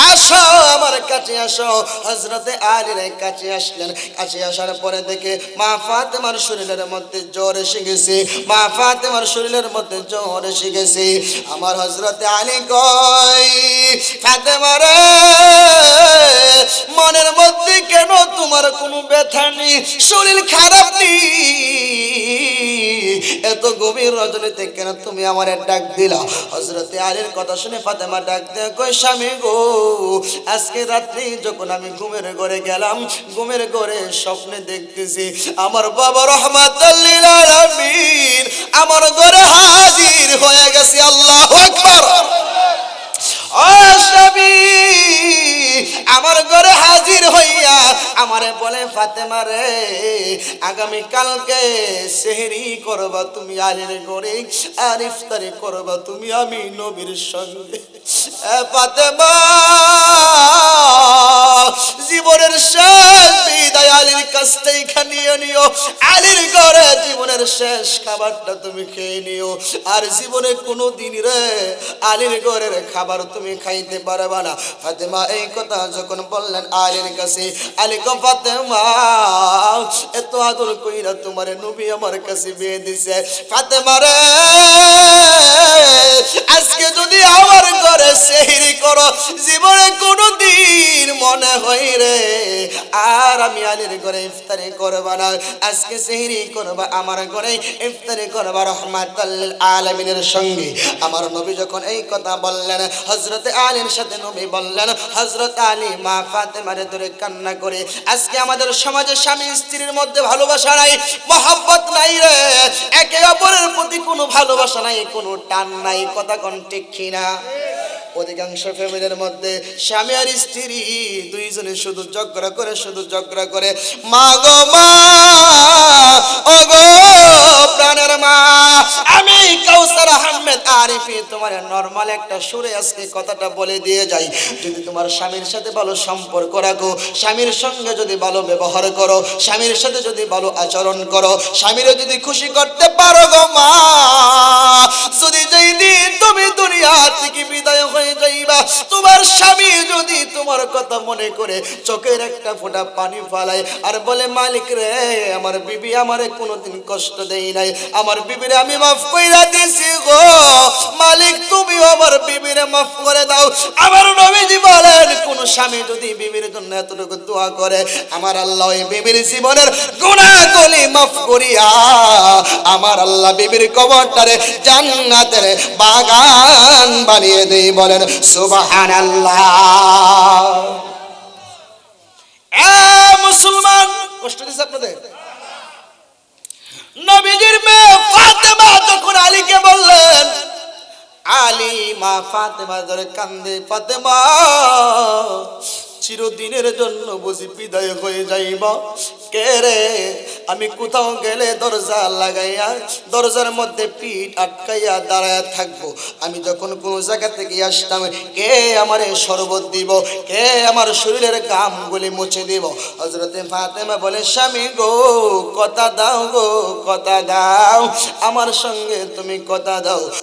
আসো আমার কাছে আসো। হযরতে আলীর কাছে আসলেন, কাছে আসার পরে দেখে মা ফাতেমার শরীরের মধ্যে জ্বর এসে গেছে, মা ফাতেমার শরীরের মধ্যে জ্বর এসে গেছে। আমার হযরতে আলী কই ফাতেমা রে মনের মধ্যে কেন তোমার কোনো ব্যথা নেই, শরীর খারাপ নেই, এত গভীর রজনীতে কেন তুমি আমার ডাক দিলা? হযরতে আলীর কথা শুনে ফাতেমা ডাক দেয় কই স্বামী গো, আজকে রাত্রি যখন আমি ঘুমের ঘরে গেলাম, ঘুমের ঘরে স্বপ্নে দেখতেছি আমার বাবা রাহমাতুল লিল আলামিন আমার ঘরে হাজির হয়ে গেছে। আল্লাহু আকবার। ও স্বামী, আমার ঘরে হাজির হইয়া আমারে বলে ফাতেমা রে আগামী কালকে সেহরি করবা তুমি আলীর ঘরে, আর ইফতারি করবা তুমি আমি নবীর সঙ্গে। ফাতেমা জীবনের শেষ বিদায় আলীর কাছ থেকে নিয়ে নিও, আলীর ঘরে জীবনের শেষ খাবারটা তুমি খেয়ে নিও, আর জীবনে কোনো দিন রে আলীর ঘরের খাবার তুমি খাইতে পারবা না। ফাতেমা এই কথা যখন বললেন আলীর কাছে, আলী কো ফাতেমা এত আদর কইরা তোমার নবী আমার কাছে বিয়ে দিছে, ফাতেমা রে আজকে যদি আমার ঘরে সেহরি করো, জীবনে কোনো দিন মনে হয় রে আর আমি আলীর ঘরে ইফতারি করবা না, আজকে সেহরি করবা আমার ঘরে ইফতারি করবা রাহমাতুল লিল আলামিনের সঙ্গে। আমার নবী যখন এই কথা বললেন, হযরতে আলীর সাথে নবী বললেন, হযরত আলী মা ফাতেমারে ধরে কান্না করে, আজকে আমাদের সমাজে স্বামী স্ত্রীর মধ্যে ভালোবাসা নাই, মহব্বত নাই রে, একে অপরের প্রতি কোনো ভালোবাসা নাই, কোনো টান নাই, কথা কোন ঠিক কিনা? অধিকাংশ ফ্যামিলির মধ্যে স্বামী আর স্ত্রী দুইজনে শুধু ঝগড়া করে, শুধু ঝগড়া করে। মা গো মা, ও গো প্রাণের মা, আমি কাউসার আহমেদ আরিফি তোমার নরমাল একটা সুরে আজকে কথাটা বলে দিয়ে যাই। যদি তোমার স্বামীর সাথে ভালো সম্পর্ক রাখো, স্বামীর সঙ্গে যদি ভালো ব্যবহার করো, স্বামীর সাথে যদি ভালো আচরণ করো, স্বামীরও যদি খুশি করতে পারো গো মা, যদি যেই দিন তুমি দুনিয়া থেকে বিদায় হয়ে যাইবা, তোমার স্বামী যদি তোমার কথা মনে করে চোখের একটা ফোঁটা পানি ফালায় আর বলে মালিক রে আমার বিবি আমারে কোনোদিন কষ্ট দেই নাই, আমার বিবিরে আমি মাফ কইরা দিছি গো মালিক, তুমি আমার বিবিরে মাফ করে দাও। আমার নবীজি বলেন কোন স্বামী যদি বিবির জন্য এতটুকু দোয়া করে আমার আল্লাহ ওই বিবির জীবনের গুনাহগুলি মাফ করিয়া আমার আল্লাহ বিবির কবরটারে জান্নাতের বাগান বানিয়ে দেই। বলেন সুবহানাল্লাহ। এ মুসলমান, কষ্ট দিছে আপনাদের? নবীজির মেয়ে ফাতেমা যখন আলীকে বললেন, আলী মা ফাতেমা ধরে কান্দে, ফাতেমা চিরদিনের জন্য বুঝি বিদায় হয়ে যাইবা? কে রে, আমি কোথাও গেলে দরজা লাগাইয়া দরজার মধ্যে পিঠ আটকাইয়া দাঁড়ায় থাকবো, আমি যখন কোনো জায়গা থেকে আসতাম কে আমারে শরবত দিব, কে আমার শরীরের ঘামগুলি মুছে দিব? হযরতে ফাতেমা বলে স্বামী গো কথা দাও গো কথা দাও, আমার সঙ্গে তুমি কথা দাও।